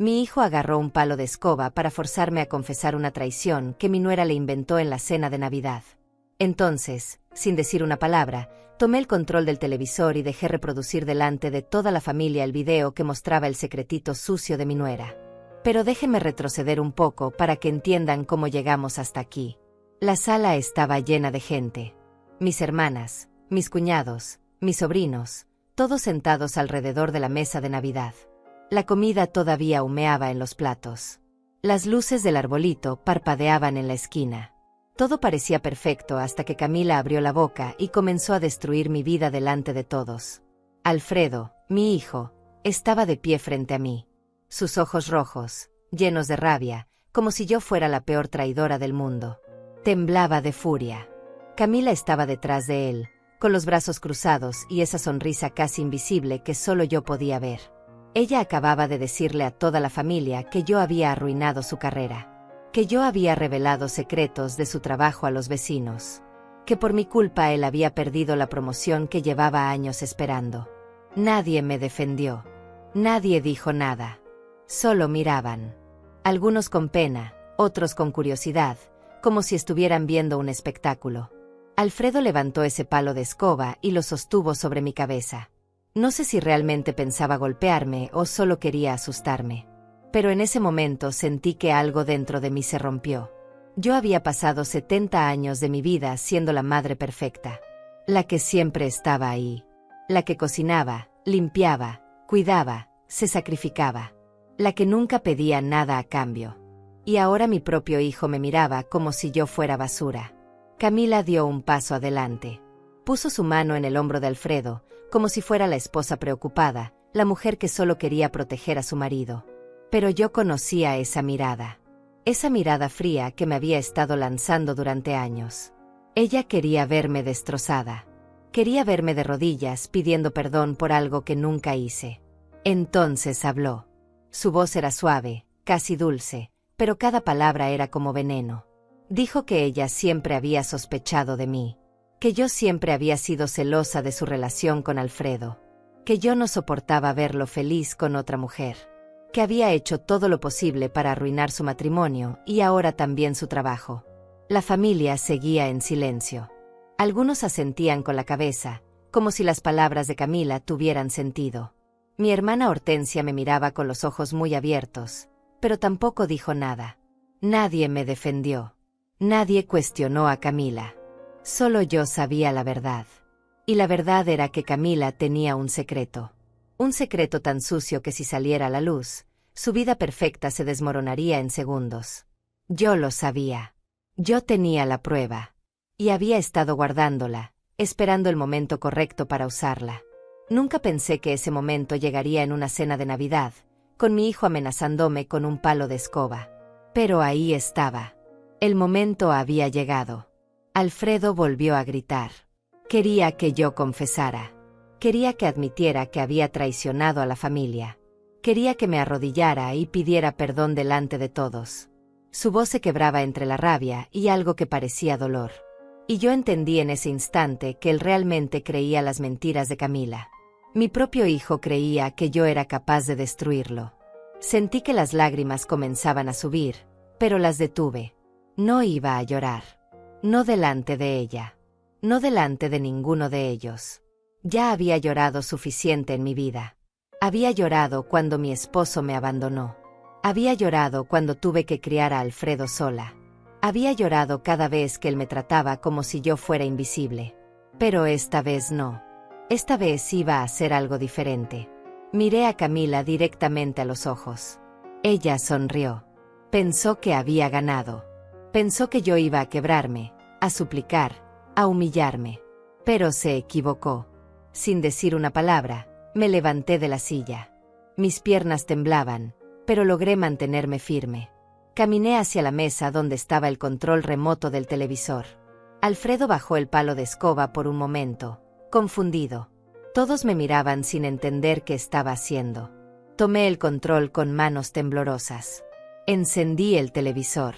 Mi hijo agarró un palo de escoba para forzarme a confesar una traición que mi nuera le inventó en la cena de Navidad. Entonces, sin decir una palabra, tomé el control del televisor y dejé reproducir delante de toda la familia el video que mostraba el secretito sucio de mi nuera. Pero déjenme retroceder un poco para que entiendan cómo llegamos hasta aquí. La sala estaba llena de gente. Mis hermanas, mis cuñados, mis sobrinos, todos sentados alrededor de la mesa de Navidad. La comida todavía humeaba en los platos. Las luces del arbolito parpadeaban en la esquina. Todo parecía perfecto hasta que Camila abrió la boca y comenzó a destruir mi vida delante de todos. Alfredo, mi hijo, estaba de pie frente a mí. Sus ojos rojos, llenos de rabia, como si yo fuera la peor traidora del mundo. Temblaba de furia. Camila estaba detrás de él, con los brazos cruzados y esa sonrisa casi invisible que solo yo podía ver. Ella acababa de decirle a toda la familia que yo había arruinado su carrera, que yo había revelado secretos de su trabajo a los vecinos, que por mi culpa él había perdido la promoción que llevaba años esperando. Nadie me defendió. Nadie dijo nada. Solo miraban. Algunos con pena, otros con curiosidad, como si estuvieran viendo un espectáculo. Alfredo levantó ese palo de escoba y lo sostuvo sobre mi cabeza. No sé si realmente pensaba golpearme o solo quería asustarme. Pero en ese momento sentí que algo dentro de mí se rompió. Yo había pasado 70 años de mi vida siendo la madre perfecta. La que siempre estaba ahí. La que cocinaba, limpiaba, cuidaba, se sacrificaba. La que nunca pedía nada a cambio. Y ahora mi propio hijo me miraba como si yo fuera basura. Camila dio un paso adelante. Puso su mano en el hombro de Alfredo, como si fuera la esposa preocupada, la mujer que solo quería proteger a su marido. Pero yo conocía esa mirada fría que me había estado lanzando durante años. Ella quería verme destrozada. Quería verme de rodillas pidiendo perdón por algo que nunca hice. Entonces habló. Su voz era suave, casi dulce, pero cada palabra era como veneno. Dijo que ella siempre había sospechado de mí. Que yo siempre había sido celosa de su relación con Alfredo, que yo no soportaba verlo feliz con otra mujer, que había hecho todo lo posible para arruinar su matrimonio y ahora también su trabajo. La familia seguía en silencio. Algunos asentían con la cabeza, como si las palabras de Camila tuvieran sentido. Mi hermana Hortensia me miraba con los ojos muy abiertos, pero tampoco dijo nada. Nadie me defendió. Nadie cuestionó a Camila. Solo yo sabía la verdad. Y la verdad era que Camila tenía un secreto. Un secreto tan sucio que si saliera a la luz, su vida perfecta se desmoronaría en segundos. Yo lo sabía. Yo tenía la prueba. Y había estado guardándola, esperando el momento correcto para usarla. Nunca pensé que ese momento llegaría en una cena de Navidad, con mi hijo amenazándome con un palo de escoba. Pero ahí estaba. El momento había llegado. Alfredo volvió a gritar. Quería que yo confesara. Quería que admitiera que había traicionado a la familia. Quería que me arrodillara y pidiera perdón delante de todos. Su voz se quebraba entre la rabia y algo que parecía dolor. Y yo entendí en ese instante que él realmente creía las mentiras de Camila. Mi propio hijo creía que yo era capaz de destruirlo. Sentí que las lágrimas comenzaban a subir, pero las detuve. No iba a llorar. No delante de ella. No delante de ninguno de ellos. Ya había llorado suficiente en mi vida. Había llorado cuando mi esposo me abandonó. Había llorado cuando tuve que criar a Alfredo sola. Había llorado cada vez que él me trataba como si yo fuera invisible. Pero esta vez no. Esta vez iba a hacer algo diferente. Miré a Camila directamente a los ojos. Ella sonrió. Pensó que había ganado. Pensó que yo iba a quebrarme, a suplicar, a humillarme. Pero se equivocó. Sin decir una palabra, me levanté de la silla. Mis piernas temblaban, pero logré mantenerme firme. Caminé hacia la mesa donde estaba el control remoto del televisor. Alfredo bajó el palo de escoba por un momento, confundido. Todos me miraban sin entender qué estaba haciendo. Tomé el control con manos temblorosas. Encendí el televisor.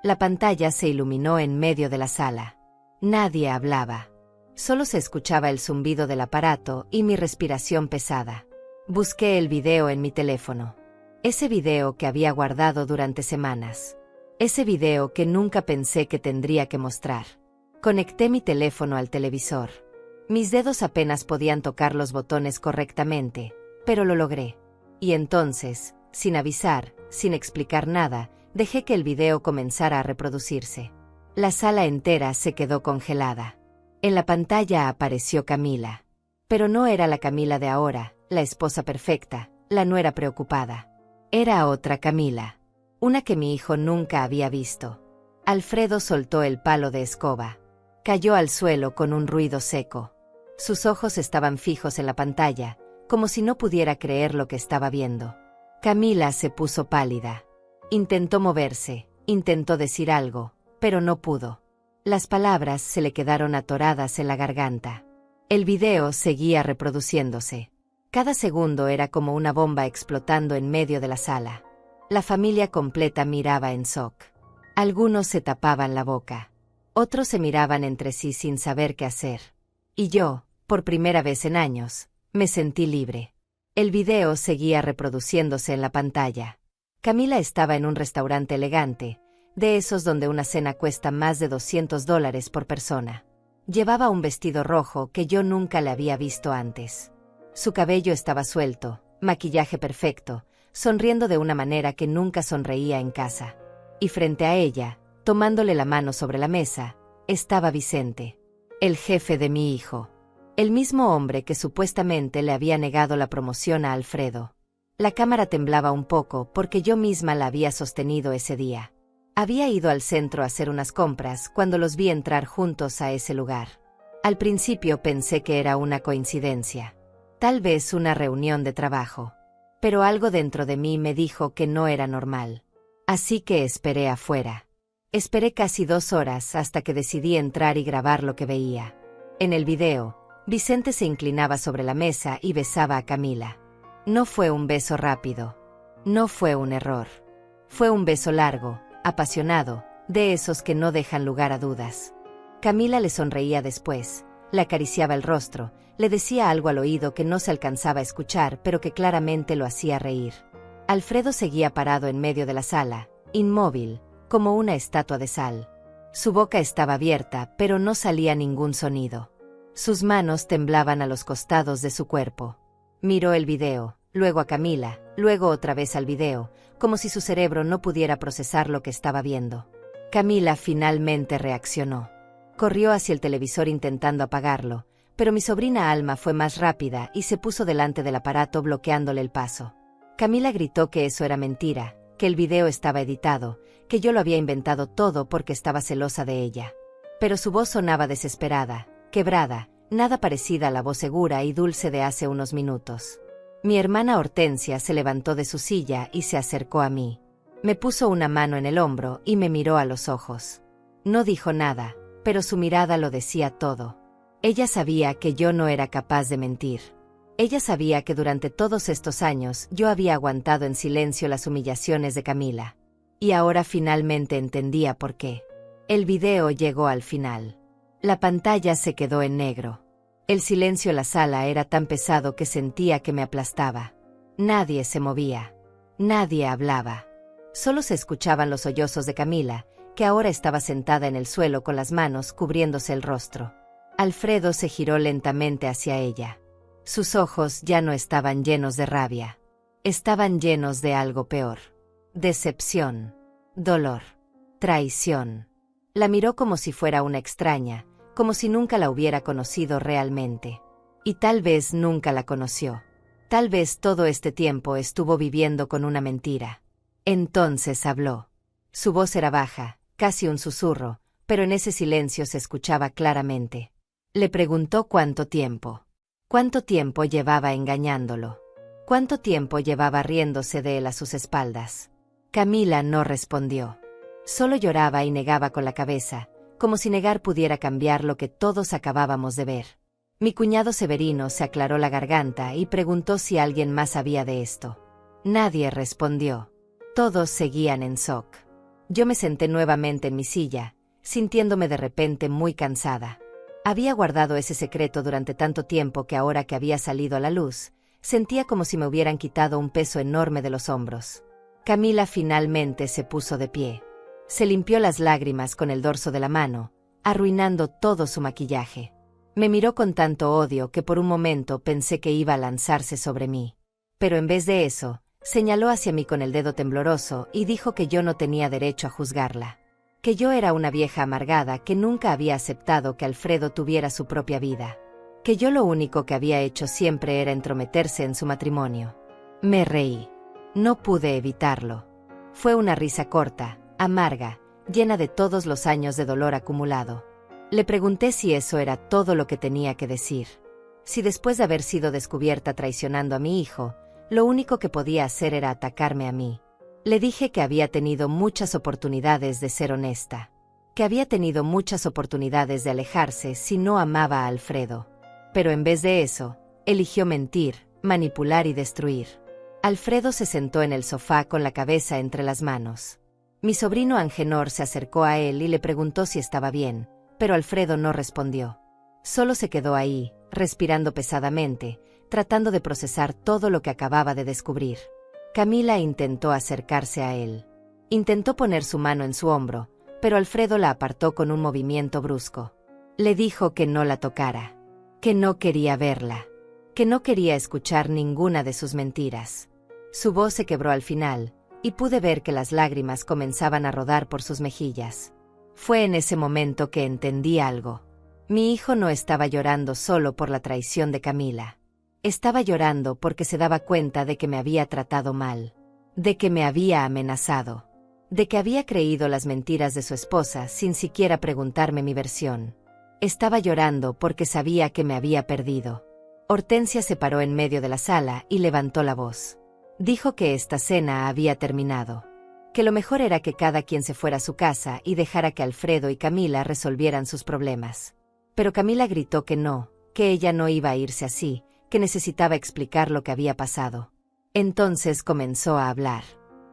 La pantalla se iluminó en medio de la sala. Nadie hablaba. Solo se escuchaba el zumbido del aparato y mi respiración pesada. Busqué el video en mi teléfono. Ese video que había guardado durante semanas. Ese video que nunca pensé que tendría que mostrar. Conecté mi teléfono al televisor. Mis dedos apenas podían tocar los botones correctamente, pero lo logré. Y entonces, sin avisar, sin explicar nada, dejé que el video comenzara a reproducirse. La sala entera se quedó congelada. En la pantalla apareció Camila. Pero no era la Camila de ahora, la esposa perfecta, la nuera preocupada. Era otra Camila. Una que mi hijo nunca había visto. Alfredo soltó el palo de escoba. Cayó al suelo con un ruido seco. Sus ojos estaban fijos en la pantalla, como si no pudiera creer lo que estaba viendo. Camila se puso pálida. Intentó moverse, intentó decir algo, pero no pudo. Las palabras se le quedaron atoradas en la garganta. El video seguía reproduciéndose. Cada segundo era como una bomba explotando en medio de la sala. La familia completa miraba en shock. Algunos se tapaban la boca. Otros se miraban entre sí sin saber qué hacer. Y yo, por primera vez en años, me sentí libre. El video seguía reproduciéndose en la pantalla. Camila estaba en un restaurante elegante, de esos donde una cena cuesta más de $200 por persona. Llevaba un vestido rojo que yo nunca le había visto antes. Su cabello estaba suelto, maquillaje perfecto, sonriendo de una manera que nunca sonreía en casa. Y frente a ella, tomándole la mano sobre la mesa, estaba Vicente, el jefe de mi hijo. El mismo hombre que supuestamente le había negado la promoción a Alfredo. La cámara temblaba un poco porque yo misma la había sostenido ese día. Había ido al centro a hacer unas compras cuando los vi entrar juntos a ese lugar. Al principio pensé que era una coincidencia. Tal vez una reunión de trabajo. Pero algo dentro de mí me dijo que no era normal. Así que esperé afuera. Esperé casi 2 horas hasta que decidí entrar y grabar lo que veía. En el video, Vicente se inclinaba sobre la mesa y besaba a Camila. No fue un beso rápido. No fue un error. Fue un beso largo, apasionado, de esos que no dejan lugar a dudas. Camila le sonreía después, le acariciaba el rostro, le decía algo al oído que no se alcanzaba a escuchar pero que claramente lo hacía reír. Alfredo seguía parado en medio de la sala, inmóvil, como una estatua de sal. Su boca estaba abierta pero no salía ningún sonido. Sus manos temblaban a los costados de su cuerpo. Miró el video, luego a Camila, luego otra vez al video, como si su cerebro no pudiera procesar lo que estaba viendo. Camila finalmente reaccionó. Corrió hacia el televisor intentando apagarlo, pero mi sobrina Alma fue más rápida y se puso delante del aparato bloqueándole el paso. Camila gritó que eso era mentira, que el video estaba editado, que yo lo había inventado todo porque estaba celosa de ella. Pero su voz sonaba desesperada, quebrada, nada parecida a la voz segura y dulce de hace unos minutos. Mi hermana Hortensia se levantó de su silla y se acercó a mí. Me puso una mano en el hombro y me miró a los ojos. No dijo nada, pero su mirada lo decía todo. Ella sabía que yo no era capaz de mentir. Ella sabía que durante todos estos años yo había aguantado en silencio las humillaciones de Camila. Y ahora finalmente entendía por qué. El video llegó al final. La pantalla se quedó en negro. El silencio en la sala era tan pesado que sentía que me aplastaba. Nadie se movía. Nadie hablaba. Solo se escuchaban los sollozos de Camila, que ahora estaba sentada en el suelo con las manos cubriéndose el rostro. Alfredo se giró lentamente hacia ella. Sus ojos ya no estaban llenos de rabia. Estaban llenos de algo peor. Decepción. Dolor. Traición. La miró como si fuera una extraña, como si nunca la hubiera conocido realmente. Y tal vez nunca la conoció. Tal vez todo este tiempo estuvo viviendo con una mentira. Entonces habló. Su voz era baja, casi un susurro, pero en ese silencio se escuchaba claramente. Le preguntó cuánto tiempo. ¿Cuánto tiempo llevaba engañándolo? ¿Cuánto tiempo llevaba riéndose de él a sus espaldas? Camila no respondió. Solo lloraba y negaba con la cabeza, como si negar pudiera cambiar lo que todos acabábamos de ver. Mi cuñado Severino se aclaró la garganta y preguntó si alguien más sabía de esto. Nadie respondió. Todos seguían en shock. Yo me senté nuevamente en mi silla, sintiéndome de repente muy cansada. Había guardado ese secreto durante tanto tiempo que ahora que había salido a la luz, sentía como si me hubieran quitado un peso enorme de los hombros. Camila finalmente se puso de pie. Se limpió las lágrimas con el dorso de la mano, arruinando todo su maquillaje. Me miró con tanto odio que por un momento pensé que iba a lanzarse sobre mí. Pero en vez de eso, señaló hacia mí con el dedo tembloroso y dijo que yo no tenía derecho a juzgarla. Que yo era una vieja amargada que nunca había aceptado que Alfredo tuviera su propia vida. Que yo lo único que había hecho siempre era entrometerse en su matrimonio. Me reí. No pude evitarlo. Fue una risa corta, amarga, llena de todos los años de dolor acumulado. Le pregunté si eso era todo lo que tenía que decir. Si después de haber sido descubierta traicionando a mi hijo, lo único que podía hacer era atacarme a mí. Le dije que había tenido muchas oportunidades de ser honesta. Que había tenido muchas oportunidades de alejarse si no amaba a Alfredo. Pero en vez de eso, eligió mentir, manipular y destruir. Alfredo se sentó en el sofá con la cabeza entre las manos. Mi sobrino Angenor se acercó a él y le preguntó si estaba bien, pero Alfredo no respondió. Solo se quedó ahí, respirando pesadamente, tratando de procesar todo lo que acababa de descubrir. Camila intentó acercarse a él. Intentó poner su mano en su hombro, pero Alfredo la apartó con un movimiento brusco. Le dijo que no la tocara, que no quería verla, que no quería escuchar ninguna de sus mentiras. Su voz se quebró al final, y pude ver que las lágrimas comenzaban a rodar por sus mejillas. Fue en ese momento que entendí algo. Mi hijo no estaba llorando solo por la traición de Camila. Estaba llorando porque se daba cuenta de que me había tratado mal, de que me había amenazado, de que había creído las mentiras de su esposa sin siquiera preguntarme mi versión. Estaba llorando porque sabía que me había perdido. Hortensia se paró en medio de la sala y levantó la voz. Dijo que esta cena había terminado, que lo mejor era que cada quien se fuera a su casa y dejara que Alfredo y Camila resolvieran sus problemas. Pero Camila gritó que no, que ella no iba a irse así, que necesitaba explicar lo que había pasado. Entonces comenzó a hablar.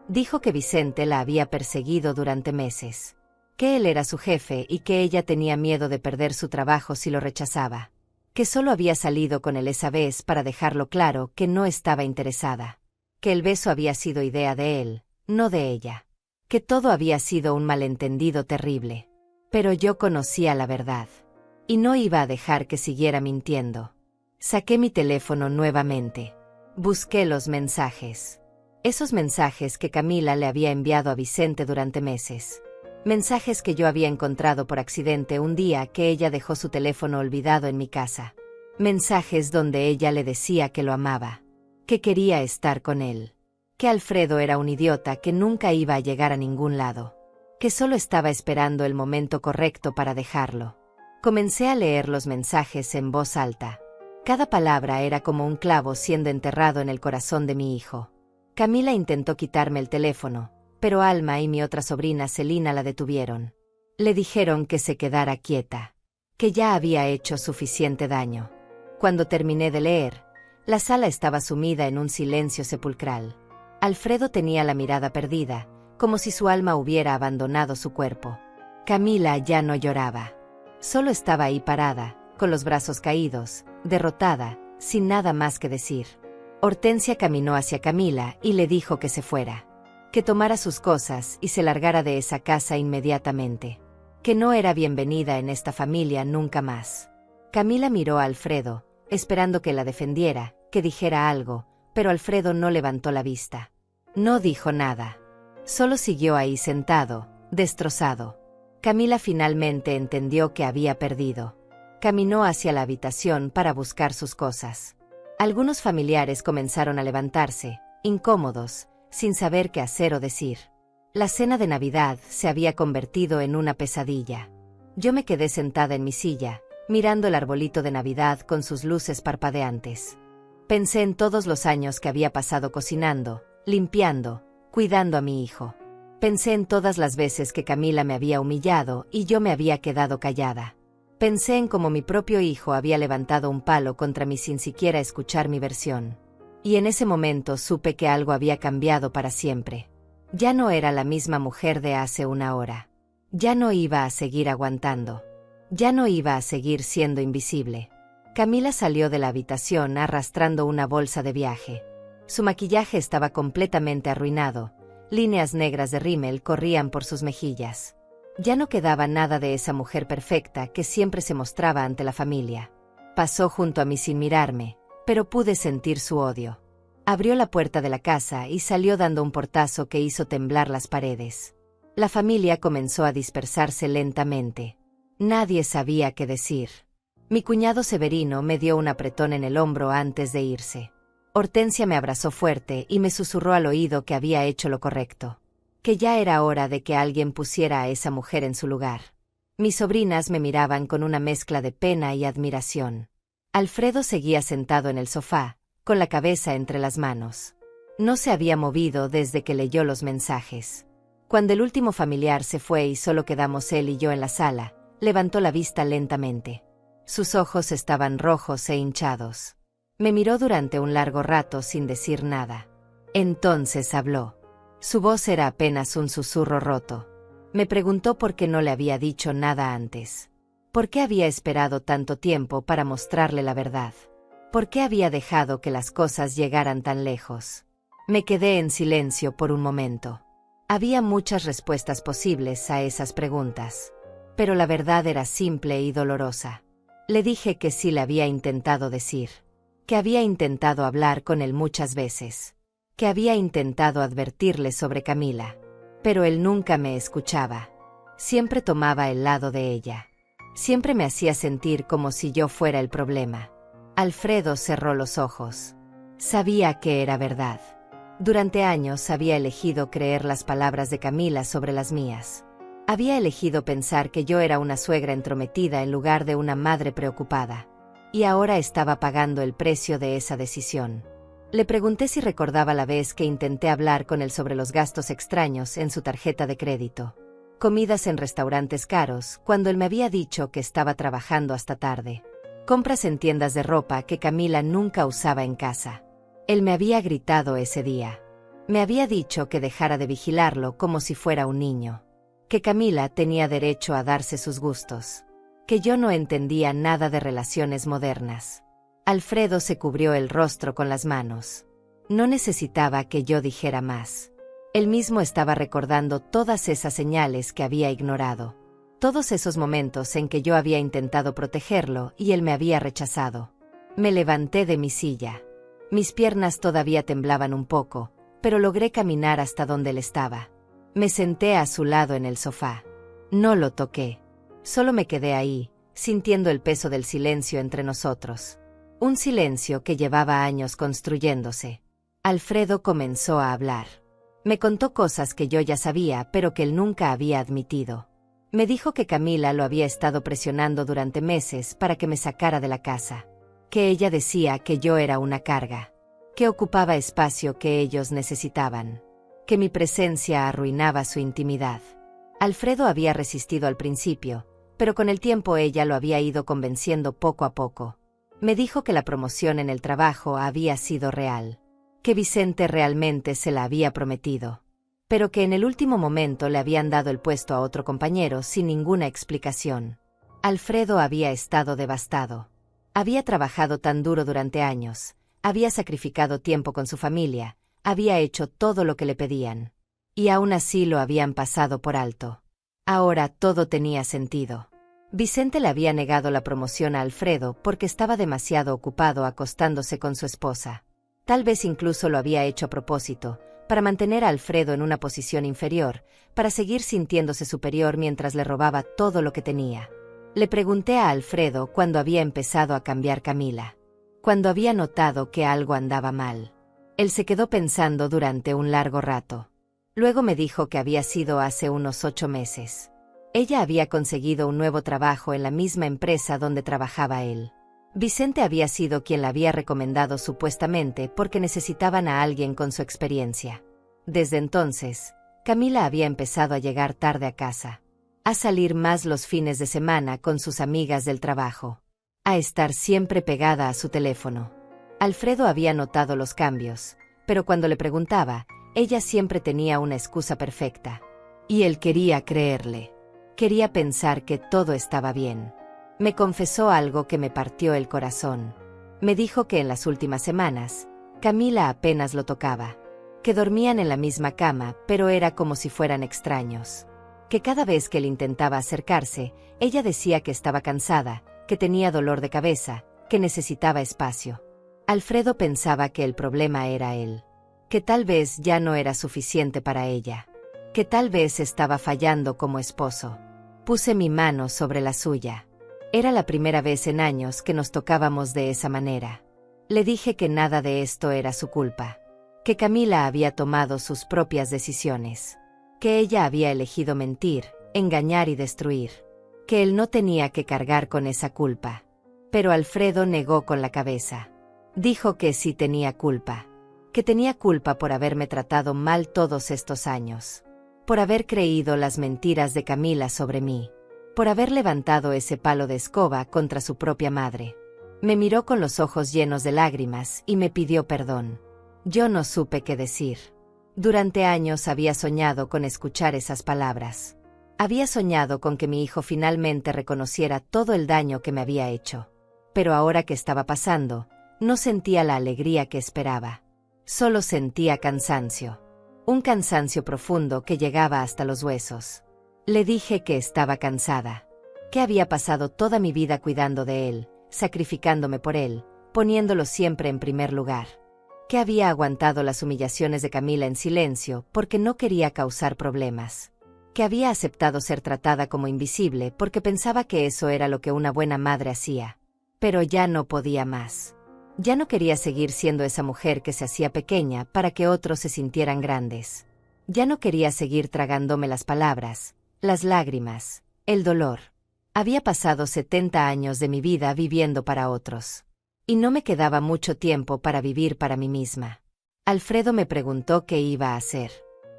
Dijo que Vicente la había perseguido durante meses, que él era su jefe y que ella tenía miedo de perder su trabajo si lo rechazaba, que solo había salido con él esa vez para dejarlo claro que no estaba interesada, que el beso había sido idea de él, no de ella, que todo había sido un malentendido terrible. Pero yo conocía la verdad, y no iba a dejar que siguiera mintiendo. Saqué mi teléfono nuevamente. Busqué los mensajes. Esos mensajes que Camila le había enviado a Vicente durante meses. Mensajes que yo había encontrado por accidente un día que ella dejó su teléfono olvidado en mi casa. Mensajes donde ella le decía que lo amaba, que quería estar con él, que Alfredo era un idiota que nunca iba a llegar a ningún lado, que solo estaba esperando el momento correcto para dejarlo. Comencé a leer los mensajes en voz alta. Cada palabra era como un clavo siendo enterrado en el corazón de mi hijo. Camila intentó quitarme el teléfono, pero Alma y mi otra sobrina Celina la detuvieron. Le dijeron que se quedara quieta, que ya había hecho suficiente daño. Cuando terminé de leer, la sala estaba sumida en un silencio sepulcral. Alfredo tenía la mirada perdida, como si su alma hubiera abandonado su cuerpo. Camila ya no lloraba. Solo estaba ahí parada, con los brazos caídos, derrotada, sin nada más que decir. Hortensia caminó hacia Camila y le dijo que se fuera, que tomara sus cosas y se largara de esa casa inmediatamente, que no era bienvenida en esta familia nunca más. Camila miró a Alfredo, esperando que la defendiera, que dijera algo, pero Alfredo no levantó la vista. No dijo nada. Solo siguió ahí sentado, destrozado. Camila finalmente entendió que había perdido. Caminó hacia la habitación para buscar sus cosas. Algunos familiares comenzaron a levantarse, incómodos, sin saber qué hacer o decir. La cena de Navidad se había convertido en una pesadilla. Yo me quedé sentada en mi silla, mirando el arbolito de Navidad con sus luces parpadeantes. Pensé en todos los años que había pasado cocinando, limpiando, cuidando a mi hijo. Pensé en todas las veces que Camila me había humillado y yo me había quedado callada. Pensé en cómo mi propio hijo había levantado un palo contra mí sin siquiera escuchar mi versión. Y en ese momento supe que algo había cambiado para siempre. Ya no era la misma mujer de hace una hora. Ya no iba a seguir aguantando. Ya no iba a seguir siendo invisible. Camila salió de la habitación arrastrando una bolsa de viaje. Su maquillaje estaba completamente arruinado, líneas negras de rímel corrían por sus mejillas. Ya no quedaba nada de esa mujer perfecta que siempre se mostraba ante la familia. Pasó junto a mí sin mirarme, pero pude sentir su odio. Abrió la puerta de la casa y salió dando un portazo que hizo temblar las paredes. La familia comenzó a dispersarse lentamente. Nadie sabía qué decir. Mi cuñado Severino me dio un apretón en el hombro antes de irse. Hortensia me abrazó fuerte y me susurró al oído que había hecho lo correcto, que ya era hora de que alguien pusiera a esa mujer en su lugar. Mis sobrinas me miraban con una mezcla de pena y admiración. Alfredo seguía sentado en el sofá, con la cabeza entre las manos. No se había movido desde que leyó los mensajes. Cuando el último familiar se fue y solo quedamos él y yo en la sala, levantó la vista lentamente. Sus ojos estaban rojos e hinchados. Me miró durante un largo rato sin decir nada. Entonces habló. Su voz era apenas un susurro roto. Me preguntó por qué no le había dicho nada antes. ¿Por qué había esperado tanto tiempo para mostrarle la verdad? ¿Por qué había dejado que las cosas llegaran tan lejos? Me quedé en silencio por un momento. Había muchas respuestas posibles a esas preguntas. Pero la verdad era simple y dolorosa. Le dije que sí le había intentado decir. Que había intentado hablar con él muchas veces. Que había intentado advertirle sobre Camila. Pero él nunca me escuchaba. Siempre tomaba el lado de ella. Siempre me hacía sentir como si yo fuera el problema. Alfredo cerró los ojos. Sabía que era verdad. Durante años había elegido creer las palabras de Camila sobre las mías. Había elegido pensar que yo era una suegra entrometida en lugar de una madre preocupada. Y ahora estaba pagando el precio de esa decisión. Le pregunté si recordaba la vez que intenté hablar con él sobre los gastos extraños en su tarjeta de crédito. Comidas en restaurantes caros, cuando él me había dicho que estaba trabajando hasta tarde. Compras en tiendas de ropa que Camila nunca usaba en casa. Él me había gritado ese día. Me había dicho que dejara de vigilarlo como si fuera un niño. Que Camila tenía derecho a darse sus gustos. Que yo no entendía nada de relaciones modernas. Alfredo se cubrió el rostro con las manos. No necesitaba que yo dijera más. Él mismo estaba recordando todas esas señales que había ignorado. Todos esos momentos en que yo había intentado protegerlo y él me había rechazado. Me levanté de mi silla. Mis piernas todavía temblaban un poco, pero logré caminar hasta donde él estaba. Me senté a su lado en el sofá. No lo toqué. Solo me quedé ahí, sintiendo el peso del silencio entre nosotros. Un silencio que llevaba años construyéndose. Alfredo comenzó a hablar. Me contó cosas que yo ya sabía, pero que él nunca había admitido. Me dijo que Camila lo había estado presionando durante meses para que me sacara de la casa. Que ella decía que yo era una carga. Que ocupaba espacio que ellos necesitaban. Que mi presencia arruinaba su intimidad. Alfredo había resistido al principio, pero con el tiempo ella lo había ido convenciendo poco a poco. Me dijo que la promoción en el trabajo había sido real, que Vicente realmente se la había prometido, pero que en el último momento le habían dado el puesto a otro compañero sin ninguna explicación. Alfredo había estado devastado. Había trabajado tan duro durante años, había sacrificado tiempo con su familia, había hecho todo lo que le pedían. Y aún así lo habían pasado por alto. Ahora todo tenía sentido. Vicente le había negado la promoción a Alfredo porque estaba demasiado ocupado acostándose con su esposa. Tal vez incluso lo había hecho a propósito, para mantener a Alfredo en una posición inferior, para seguir sintiéndose superior mientras le robaba todo lo que tenía. Le pregunté a Alfredo cuándo había empezado a cambiar Camila. Cuando había notado que algo andaba mal. Él se quedó pensando durante un largo rato. Luego me dijo que había sido hace unos 8 meses. Ella había conseguido un nuevo trabajo en la misma empresa donde trabajaba él. Vicente había sido quien la había recomendado supuestamente porque necesitaban a alguien con su experiencia. Desde entonces, Camila había empezado a llegar tarde a casa, a salir más los fines de semana con sus amigas del trabajo, a estar siempre pegada a su teléfono. Alfredo había notado los cambios, pero cuando le preguntaba, ella siempre tenía una excusa perfecta. Y él quería creerle. Quería pensar que todo estaba bien. Me confesó algo que me partió el corazón. Me dijo que en las últimas semanas, Camila apenas lo tocaba. Que dormían en la misma cama, pero era como si fueran extraños. Que cada vez que él intentaba acercarse, ella decía que estaba cansada, que tenía dolor de cabeza, que necesitaba espacio. Alfredo pensaba que el problema era él. Que tal vez ya no era suficiente para ella. Que tal vez estaba fallando como esposo. Puse mi mano sobre la suya. Era la primera vez en años que nos tocábamos de esa manera. Le dije que nada de esto era su culpa. Que Camila había tomado sus propias decisiones. Que ella había elegido mentir, engañar y destruir. Que él no tenía que cargar con esa culpa. Pero Alfredo negó con la cabeza. Dijo que sí tenía culpa. Que tenía culpa por haberme tratado mal todos estos años. Por haber creído las mentiras de Camila sobre mí. Por haber levantado ese palo de escoba contra su propia madre. Me miró con los ojos llenos de lágrimas y me pidió perdón. Yo no supe qué decir. Durante años había soñado con escuchar esas palabras. Había soñado con que mi hijo finalmente reconociera todo el daño que me había hecho. Pero ahora que estaba pasando, no sentía la alegría que esperaba. Solo sentía cansancio. Un cansancio profundo que llegaba hasta los huesos. Le dije que estaba cansada. Que había pasado toda mi vida cuidando de él, sacrificándome por él, poniéndolo siempre en primer lugar. Que había aguantado las humillaciones de Camila en silencio porque no quería causar problemas. Que había aceptado ser tratada como invisible porque pensaba que eso era lo que una buena madre hacía. Pero ya no podía más. Ya no quería seguir siendo esa mujer que se hacía pequeña para que otros se sintieran grandes. Ya no quería seguir tragándome las palabras, las lágrimas, el dolor. Había pasado 70 años de mi vida viviendo para otros. Y no me quedaba mucho tiempo para vivir para mí misma. Alfredo me preguntó qué iba a hacer.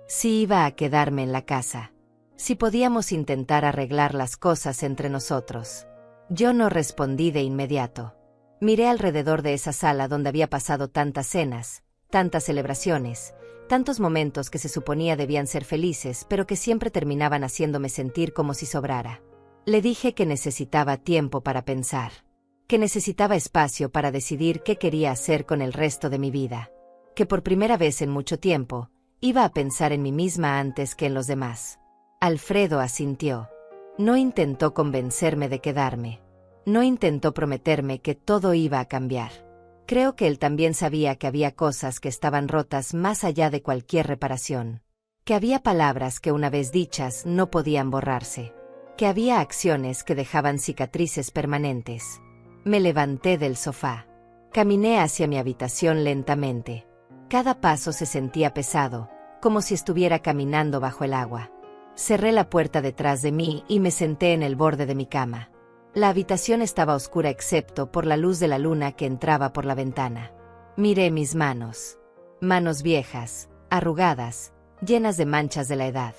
Si iba a quedarme en la casa. Si podíamos intentar arreglar las cosas entre nosotros. Yo no respondí de inmediato. Miré alrededor de esa sala donde había pasado tantas cenas, tantas celebraciones, tantos momentos que se suponía debían ser felices, pero que siempre terminaban haciéndome sentir como si sobrara. Le dije que necesitaba tiempo para pensar. Que necesitaba espacio para decidir qué quería hacer con el resto de mi vida. Que por primera vez en mucho tiempo, iba a pensar en mí misma antes que en los demás. Alfredo asintió. No intentó convencerme de quedarme. No intentó prometerme que todo iba a cambiar. Creo que él también sabía que había cosas que estaban rotas más allá de cualquier reparación. Que había palabras que una vez dichas no podían borrarse. Que había acciones que dejaban cicatrices permanentes. Me levanté del sofá. Caminé hacia mi habitación lentamente. Cada paso se sentía pesado, como si estuviera caminando bajo el agua. Cerré la puerta detrás de mí y me senté en el borde de mi cama. La habitación estaba oscura excepto por la luz de la luna que entraba por la ventana. Miré mis manos. Manos viejas, arrugadas, llenas de manchas de la edad.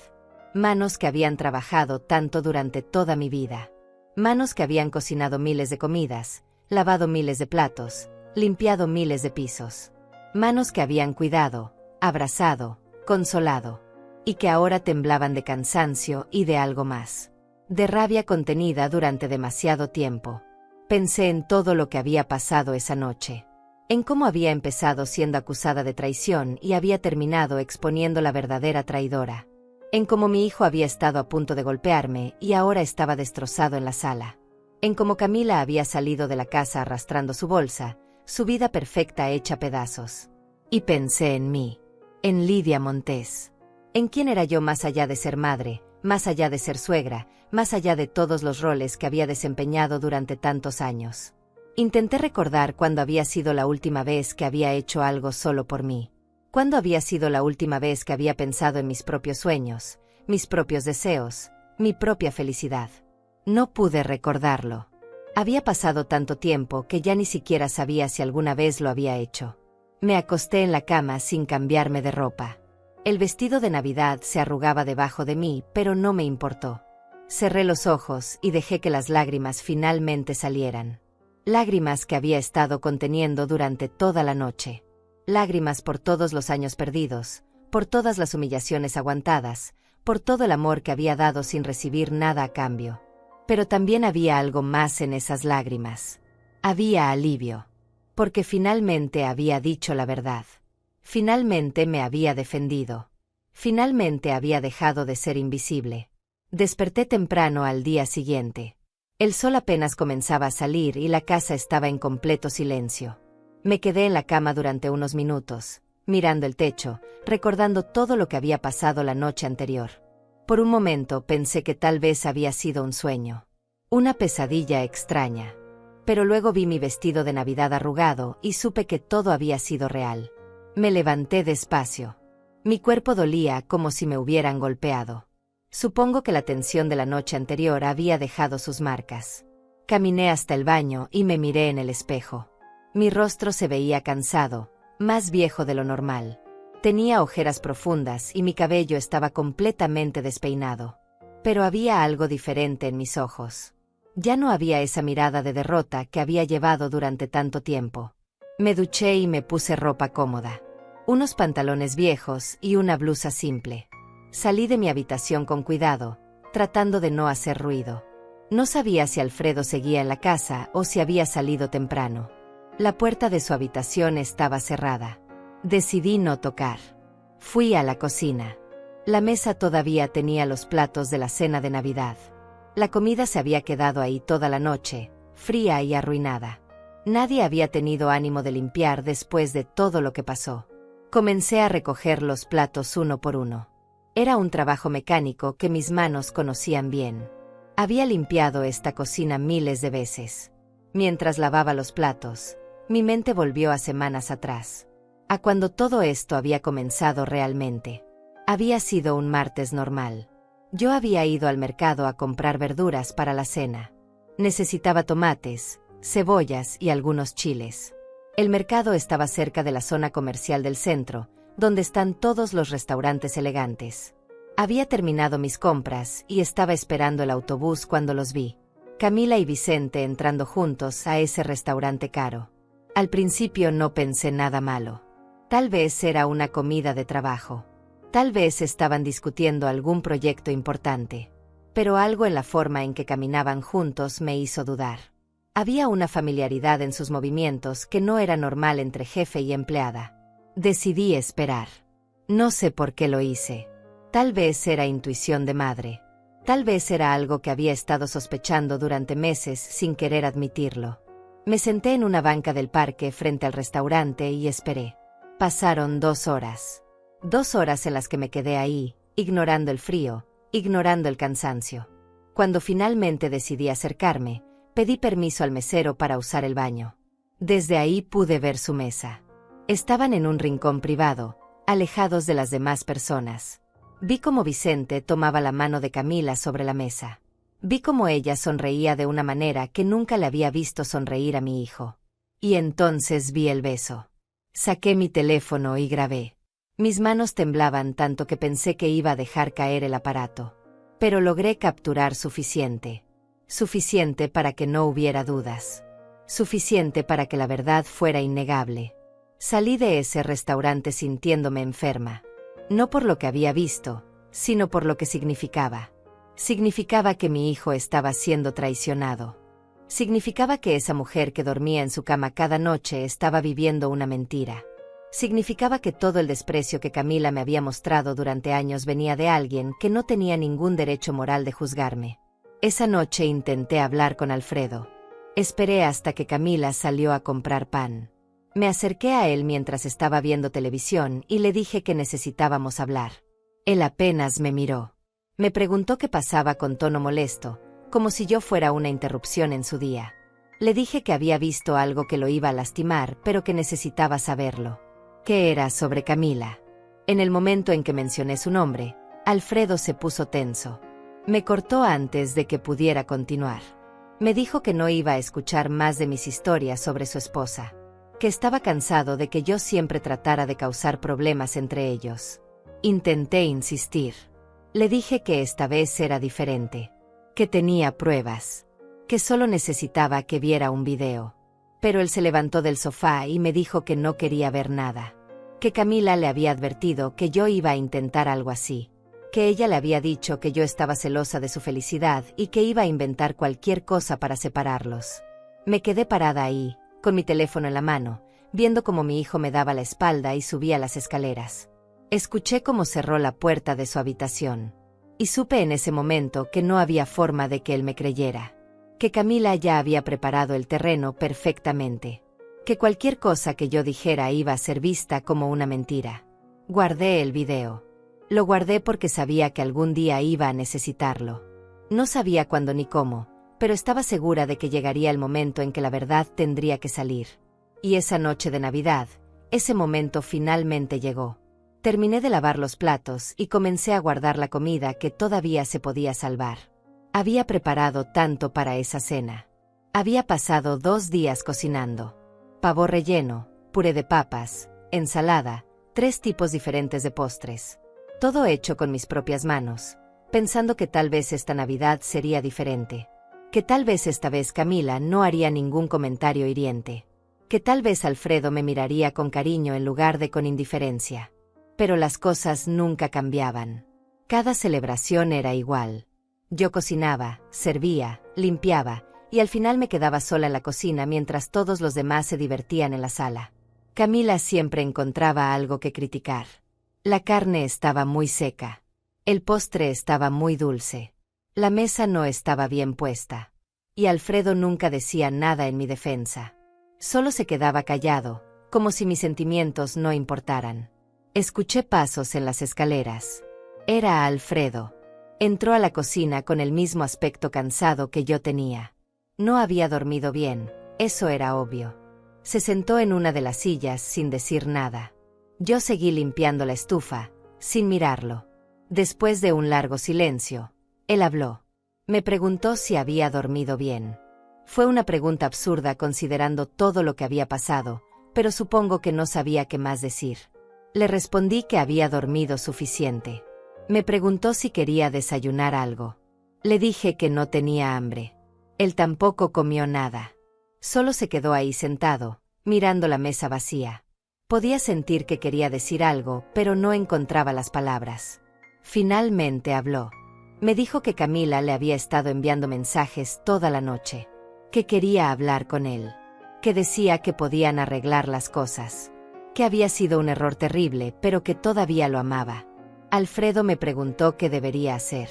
Manos que habían trabajado tanto durante toda mi vida. Manos que habían cocinado miles de comidas, lavado miles de platos, limpiado miles de pisos. Manos que habían cuidado, abrazado, consolado. Y que ahora temblaban de cansancio y de algo más. De rabia contenida durante demasiado tiempo. Pensé en todo lo que había pasado esa noche. En cómo había empezado siendo acusada de traición y había terminado exponiendo la verdadera traidora. En cómo mi hijo había estado a punto de golpearme y ahora estaba destrozado en la sala. En cómo Camila había salido de la casa arrastrando su bolsa, su vida perfecta hecha pedazos. Y pensé en mí. En Lidia Montes. En quién era yo más allá de ser madre, más allá de ser suegra, más allá de todos los roles que había desempeñado durante tantos años. Intenté recordar cuándo había sido la última vez que había hecho algo solo por mí. Cuándo había sido la última vez que había pensado en mis propios sueños, mis propios deseos, mi propia felicidad. No pude recordarlo. Había pasado tanto tiempo que ya ni siquiera sabía si alguna vez lo había hecho. Me acosté en la cama sin cambiarme de ropa. El vestido de Navidad se arrugaba debajo de mí, pero no me importó. Cerré los ojos y dejé que las lágrimas finalmente salieran. Lágrimas que había estado conteniendo durante toda la noche. Lágrimas por todos los años perdidos, por todas las humillaciones aguantadas, por todo el amor que había dado sin recibir nada a cambio. Pero también había algo más en esas lágrimas. Había alivio. Porque finalmente había dicho la verdad. Finalmente me había defendido. Finalmente había dejado de ser invisible. Desperté temprano al día siguiente. El sol apenas comenzaba a salir y la casa estaba en completo silencio. Me quedé en la cama durante unos minutos, mirando el techo, recordando todo lo que había pasado la noche anterior. Por un momento pensé que tal vez había sido un sueño. Una pesadilla extraña. Pero luego vi mi vestido de Navidad arrugado y supe que todo había sido real. Me levanté despacio. Mi cuerpo dolía como si me hubieran golpeado. Supongo que la tensión de la noche anterior había dejado sus marcas. Caminé hasta el baño y me miré en el espejo. Mi rostro se veía cansado, más viejo de lo normal. Tenía ojeras profundas y mi cabello estaba completamente despeinado. Pero había algo diferente en mis ojos. Ya no había esa mirada de derrota que había llevado durante tanto tiempo. Me duché y me puse ropa cómoda. Unos pantalones viejos y una blusa simple. Salí de mi habitación con cuidado, tratando de no hacer ruido. No sabía si Alfredo seguía en la casa o si había salido temprano. La puerta de su habitación estaba cerrada. Decidí no tocar. Fui a la cocina. La mesa todavía tenía los platos de la cena de Navidad. La comida se había quedado ahí toda la noche, fría y arruinada. Nadie había tenido ánimo de limpiar después de todo lo que pasó. Comencé a recoger los platos uno por uno. Era un trabajo mecánico que mis manos conocían bien. Había limpiado esta cocina miles de veces. Mientras lavaba los platos, mi mente volvió a semanas atrás. A cuando todo esto había comenzado realmente. Había sido un martes normal. Yo había ido al mercado a comprar verduras para la cena. Necesitaba tomates, cebollas y algunos chiles. El mercado estaba cerca de la zona comercial del centro, donde están todos los restaurantes elegantes. Había terminado mis compras y estaba esperando el autobús cuando los vi. Camila y Vicente entrando juntos a ese restaurante caro. Al principio no pensé nada malo. Tal vez era una comida de trabajo. Tal vez estaban discutiendo algún proyecto importante. Pero algo en la forma en que caminaban juntos me hizo dudar. Había una familiaridad en sus movimientos que no era normal entre jefe y empleada. Decidí esperar. No sé por qué lo hice. Tal vez era intuición de madre. Tal vez era algo que había estado sospechando durante meses sin querer admitirlo. Me senté en una banca del parque frente al restaurante y esperé. Pasaron 2 horas. 2 horas en las que me quedé ahí, ignorando el frío, ignorando el cansancio. Cuando finalmente decidí acercarme, pedí permiso al mesero para usar el baño. Desde ahí pude ver su mesa. Estaban en un rincón privado, alejados de las demás personas. Vi cómo Vicente tomaba la mano de Camila sobre la mesa. Vi cómo ella sonreía de una manera que nunca le había visto sonreír a mi hijo. Y entonces vi el beso. Saqué mi teléfono y grabé. Mis manos temblaban tanto que pensé que iba a dejar caer el aparato. Pero logré capturar suficiente. Suficiente para que no hubiera dudas. Suficiente para que la verdad fuera innegable. Salí de ese restaurante sintiéndome enferma. No por lo que había visto, sino por lo que significaba. Significaba que mi hijo estaba siendo traicionado. Significaba que esa mujer que dormía en su cama cada noche estaba viviendo una mentira. Significaba que todo el desprecio que Camila me había mostrado durante años venía de alguien que no tenía ningún derecho moral de juzgarme. Esa noche intenté hablar con Alfredo. Esperé hasta que Camila salió a comprar pan. Me acerqué a él mientras estaba viendo televisión y le dije que necesitábamos hablar. Él apenas me miró. Me preguntó qué pasaba con tono molesto, como si yo fuera una interrupción en su día. Le dije que había visto algo que lo iba a lastimar, pero que necesitaba saberlo. Que era sobre Camila. En el momento en que mencioné su nombre, Alfredo se puso tenso. Me cortó antes de que pudiera continuar. Me dijo que no iba a escuchar más de mis historias sobre su esposa. Que estaba cansado de que yo siempre tratara de causar problemas entre ellos. Intenté insistir. Le dije que esta vez era diferente. Que tenía pruebas. Que solo necesitaba que viera un video. Pero él se levantó del sofá y me dijo que no quería ver nada. Que Camila le había advertido que yo iba a intentar algo así. que ella le había dicho que yo estaba celosa de su felicidad y que iba a inventar cualquier cosa para separarlos. Me quedé parada ahí, con mi teléfono en la mano, viendo cómo mi hijo me daba la espalda y subía las escaleras. Escuché cómo cerró la puerta de su habitación. Y supe en ese momento que no había forma de que él me creyera. Que Camila ya había preparado el terreno perfectamente. Que cualquier cosa que yo dijera iba a ser vista como una mentira. Guardé el video. Lo guardé porque sabía que algún día iba a necesitarlo. No sabía cuándo ni cómo, pero estaba segura de que llegaría el momento en que la verdad tendría que salir. Y esa noche de Navidad, ese momento finalmente llegó. Terminé de lavar los platos y comencé a guardar la comida que todavía se podía salvar. Había preparado tanto para esa cena. Había pasado 2 días cocinando. Pavo relleno, puré de papas, ensalada, 3 tipos diferentes de postres. Todo hecho con mis propias manos, pensando que tal vez esta Navidad sería diferente. Que tal vez esta vez Camila no haría ningún comentario hiriente. Que tal vez Alfredo me miraría con cariño en lugar de con indiferencia. Pero las cosas nunca cambiaban. Cada celebración era igual. Yo cocinaba, servía, limpiaba, y al final me quedaba sola en la cocina mientras todos los demás se divertían en la sala. Camila siempre encontraba algo que criticar. La carne estaba muy seca. El postre estaba muy dulce. La mesa no estaba bien puesta. Y Alfredo nunca decía nada en mi defensa. Solo se quedaba callado, como si mis sentimientos no importaran. Escuché pasos en las escaleras. Era Alfredo. Entró a la cocina con el mismo aspecto cansado que yo tenía. No había dormido bien, eso era obvio. Se sentó en una de las sillas sin decir nada. Yo seguí limpiando la estufa, sin mirarlo. Después de un largo silencio, él habló. Me preguntó si había dormido bien. Fue una pregunta absurda considerando todo lo que había pasado, pero supongo que no sabía qué más decir. Le respondí que había dormido suficiente. Me preguntó si quería desayunar algo. Le dije que no tenía hambre. Él tampoco comió nada. Solo se quedó ahí sentado, mirando la mesa vacía. Podía sentir que quería decir algo, pero no encontraba las palabras. Finalmente habló. Me dijo que Camila le había estado enviando mensajes toda la noche. Que quería hablar con él. Que decía que podían arreglar las cosas. Que había sido un error terrible, pero que todavía lo amaba. Alfredo me preguntó qué debería hacer.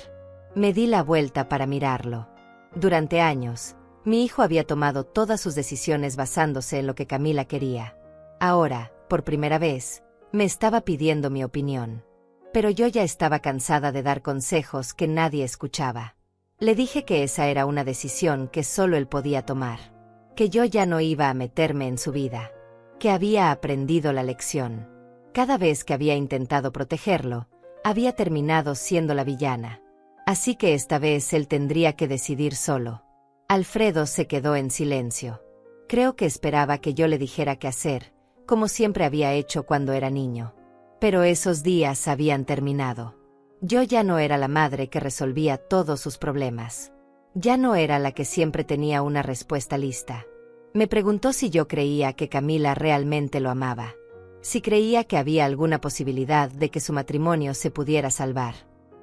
Me di la vuelta para mirarlo. Durante años, mi hijo había tomado todas sus decisiones basándose en lo que Camila quería. Ahora, por primera vez, me estaba pidiendo mi opinión. Pero yo ya estaba cansada de dar consejos que nadie escuchaba. Le dije que esa era una decisión que solo él podía tomar. Que yo ya no iba a meterme en su vida. Que había aprendido la lección. Cada vez que había intentado protegerlo, había terminado siendo la villana. Así que esta vez él tendría que decidir solo. Alfredo se quedó en silencio. Creo que esperaba que yo le dijera qué hacer, como siempre había hecho cuando era niño. Pero esos días habían terminado. Yo ya no era la madre que resolvía todos sus problemas. Ya no era la que siempre tenía una respuesta lista. Me preguntó si yo creía que Camila realmente lo amaba. Si creía que había alguna posibilidad de que su matrimonio se pudiera salvar.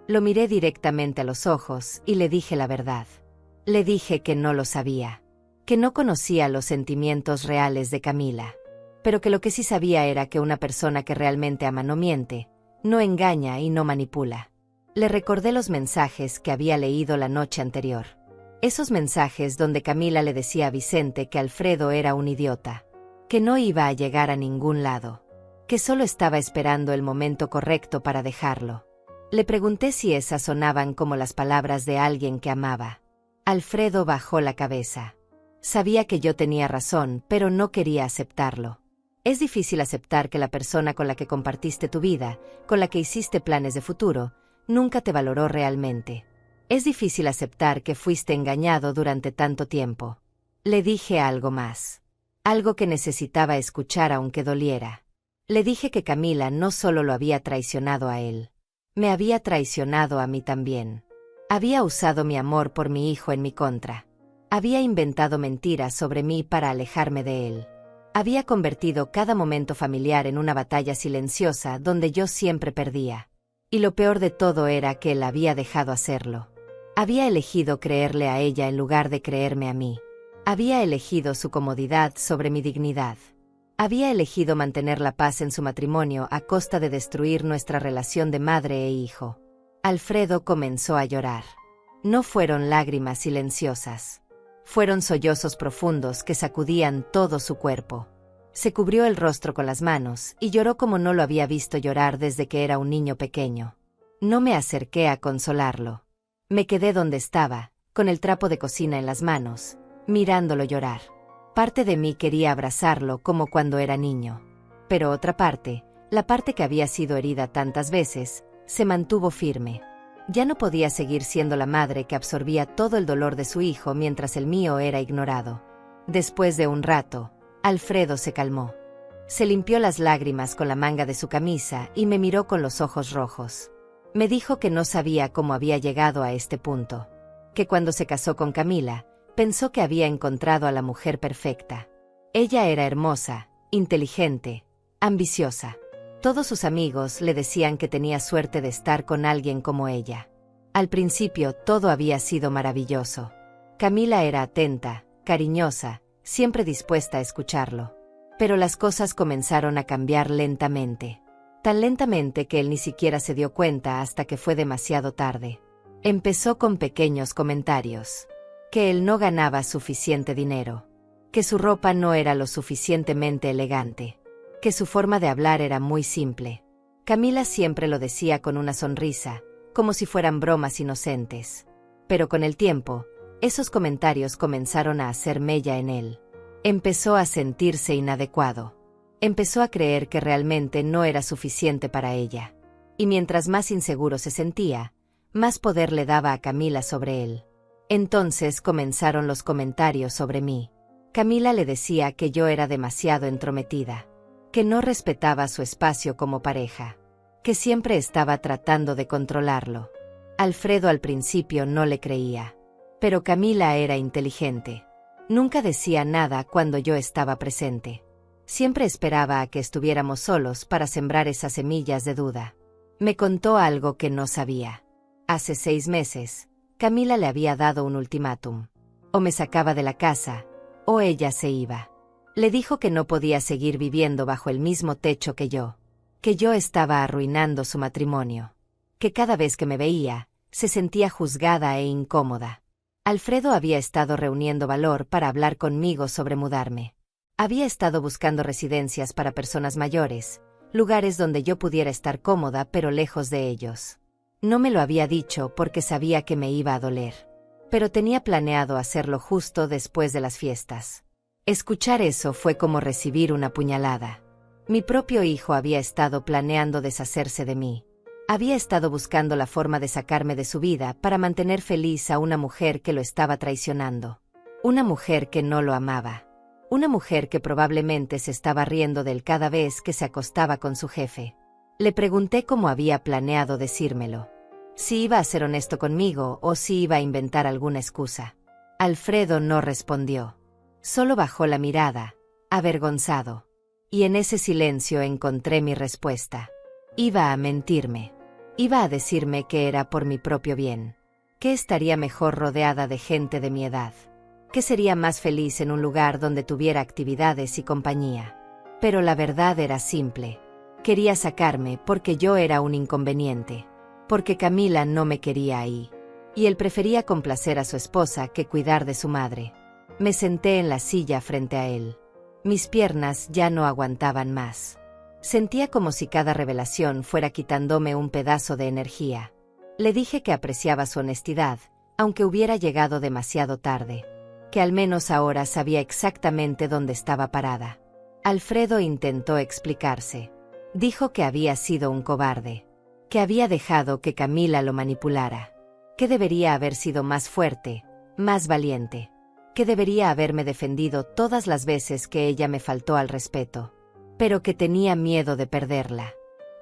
Lo miré directamente a los ojos y le dije la verdad. Le dije que no lo sabía. Que no conocía los sentimientos reales de Camila. Pero que lo que sí sabía era que una persona que realmente ama no miente, no engaña y no manipula. Le recordé los mensajes que había leído la noche anterior. Esos mensajes donde Camila le decía a Vicente que Alfredo era un idiota. Que no iba a llegar a ningún lado. Que solo estaba esperando el momento correcto para dejarlo. Le pregunté si esas sonaban como las palabras de alguien que amaba. Alfredo bajó la cabeza. Sabía que yo tenía razón, pero no quería aceptarlo. Es difícil aceptar que la persona con la que compartiste tu vida, con la que hiciste planes de futuro, nunca te valoró realmente. Es difícil aceptar que fuiste engañado durante tanto tiempo. Le dije algo más. Algo que necesitaba escuchar aunque doliera. Le dije que Camila no solo lo había traicionado a él. Me había traicionado a mí también. Había usado mi amor por mi hijo en mi contra. Había inventado mentiras sobre mí para alejarme de él. Había convertido cada momento familiar en una batalla silenciosa donde yo siempre perdía. Y lo peor de todo era que él había dejado hacerlo. Había elegido creerle a ella en lugar de creerme a mí. Había elegido su comodidad sobre mi dignidad. Había elegido mantener la paz en su matrimonio a costa de destruir nuestra relación de madre e hijo. Alfredo comenzó a llorar. No fueron lágrimas silenciosas. Fueron sollozos profundos que sacudían todo su cuerpo. Se cubrió el rostro con las manos y lloró como no lo había visto llorar desde que era un niño pequeño. No me acerqué a consolarlo. Me quedé donde estaba, con el trapo de cocina en las manos, mirándolo llorar. Parte de mí quería abrazarlo como cuando era niño. Pero otra parte, la parte que había sido herida tantas veces, se mantuvo firme. Ya no podía seguir siendo la madre que absorbía todo el dolor de su hijo mientras el mío era ignorado. Después de un rato, Alfredo se calmó. Se limpió las lágrimas con la manga de su camisa y me miró con los ojos rojos. Me dijo que no sabía cómo había llegado a este punto. Que cuando se casó con Camila, pensó que había encontrado a la mujer perfecta. Ella era hermosa, inteligente, ambiciosa. Todos sus amigos le decían que tenía suerte de estar con alguien como ella. Al principio todo había sido maravilloso. Camila era atenta, cariñosa, siempre dispuesta a escucharlo. Pero las cosas comenzaron a cambiar lentamente. Tan lentamente que él ni siquiera se dio cuenta hasta que fue demasiado tarde. Empezó con pequeños comentarios. Que él no ganaba suficiente dinero. Que su ropa no era lo suficientemente elegante. Que su forma de hablar era muy simple. Camila siempre lo decía con una sonrisa, como si fueran bromas inocentes. Pero con el tiempo, esos comentarios comenzaron a hacer mella en él. Empezó a sentirse inadecuado. Empezó a creer que realmente no era suficiente para ella. Y mientras más inseguro se sentía, más poder le daba a Camila sobre él. Entonces comenzaron los comentarios sobre mí. Camila le decía que yo era demasiado entrometida. Que no respetaba su espacio como pareja, que siempre estaba tratando de controlarlo. Alfredo al principio no le creía, pero Camila era inteligente. Nunca decía nada cuando yo estaba presente. Siempre esperaba a que estuviéramos solos para sembrar esas semillas de duda. Me contó algo que no sabía. Hace 6 meses, Camila le había dado un ultimátum. O me sacaba de la casa, o ella se iba. Le dijo que no podía seguir viviendo bajo el mismo techo que yo estaba arruinando su matrimonio, que cada vez que me veía, se sentía juzgada e incómoda. Alfredo había estado reuniendo valor para hablar conmigo sobre mudarme. Había estado buscando residencias para personas mayores, lugares donde yo pudiera estar cómoda pero lejos de ellos. No me lo había dicho porque sabía que me iba a doler, pero tenía planeado hacerlo justo después de las fiestas. Escuchar eso fue como recibir una puñalada. Mi propio hijo había estado planeando deshacerse de mí. Había estado buscando la forma de sacarme de su vida para mantener feliz a una mujer que lo estaba traicionando. Una mujer que no lo amaba. Una mujer que probablemente se estaba riendo de él cada vez que se acostaba con su jefe. Le pregunté cómo había planeado decírmelo. Si iba a ser honesto conmigo o si iba a inventar alguna excusa. Alfredo no respondió. Solo bajó la mirada, avergonzado. Y en ese silencio encontré mi respuesta. Iba a mentirme. Iba a decirme que era por mi propio bien. Que estaría mejor rodeada de gente de mi edad. Que sería más feliz en un lugar donde tuviera actividades y compañía. Pero la verdad era simple. Quería sacarme porque yo era un inconveniente. Porque Camila no me quería ahí. Y él prefería complacer a su esposa que cuidar de su madre. Me senté en la silla frente a él. Mis piernas ya no aguantaban más. Sentía como si cada revelación fuera quitándome un pedazo de energía. Le dije que apreciaba su honestidad, aunque hubiera llegado demasiado tarde. Que al menos ahora sabía exactamente dónde estaba parada. Alfredo intentó explicarse. Dijo que había sido un cobarde. Que había dejado que Camila lo manipulara. Que debería haber sido más fuerte, más valiente. Que debería haberme defendido todas las veces que ella me faltó al respeto. Pero que tenía miedo de perderla.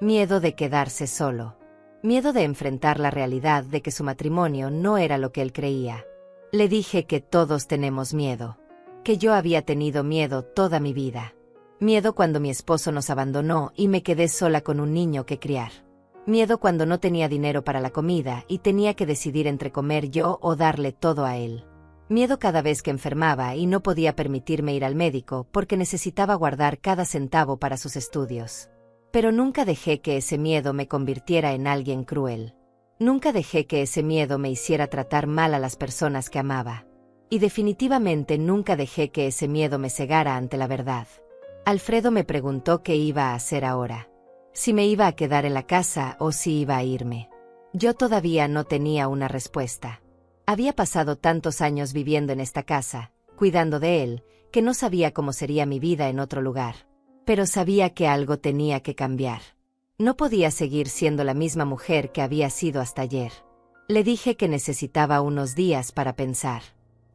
Miedo de quedarse solo. Miedo de enfrentar la realidad de que su matrimonio no era lo que él creía. Le dije que todos tenemos miedo. Que yo había tenido miedo toda mi vida. Miedo cuando mi esposo nos abandonó y me quedé sola con un niño que criar. Miedo cuando no tenía dinero para la comida y tenía que decidir entre comer yo o darle todo a él. Miedo cada vez que enfermaba y no podía permitirme ir al médico porque necesitaba guardar cada centavo para sus estudios. Pero nunca dejé que ese miedo me convirtiera en alguien cruel. Nunca dejé que ese miedo me hiciera tratar mal a las personas que amaba. Y definitivamente nunca dejé que ese miedo me cegara ante la verdad. Alfredo me preguntó qué iba a hacer ahora. Si me iba a quedar en la casa o si iba a irme. Yo todavía no tenía una respuesta. Había pasado tantos años viviendo en esta casa, cuidando de él, que no sabía cómo sería mi vida en otro lugar. Pero sabía que algo tenía que cambiar. No podía seguir siendo la misma mujer que había sido hasta ayer. Le dije que necesitaba unos días para pensar.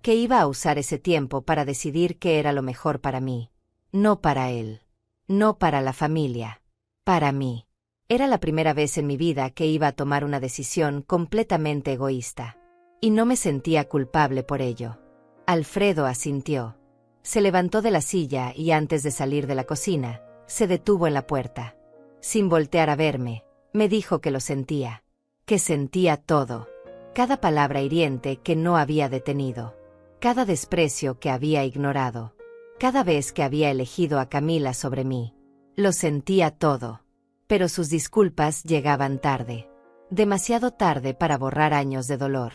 Que iba a usar ese tiempo para decidir qué era lo mejor para mí. No para él. No para la familia. Para mí. Era la primera vez en mi vida que iba a tomar una decisión completamente egoísta. Y no me sentía culpable por ello. Alfredo asintió. Se levantó de la silla y antes de salir de la cocina, se detuvo en la puerta. Sin voltear a verme, me dijo que lo sentía. Que sentía todo. Cada palabra hiriente que no había detenido. Cada desprecio que había ignorado. Cada vez que había elegido a Camila sobre mí. Lo sentía todo. Pero sus disculpas llegaban tarde. Demasiado tarde para borrar años de dolor.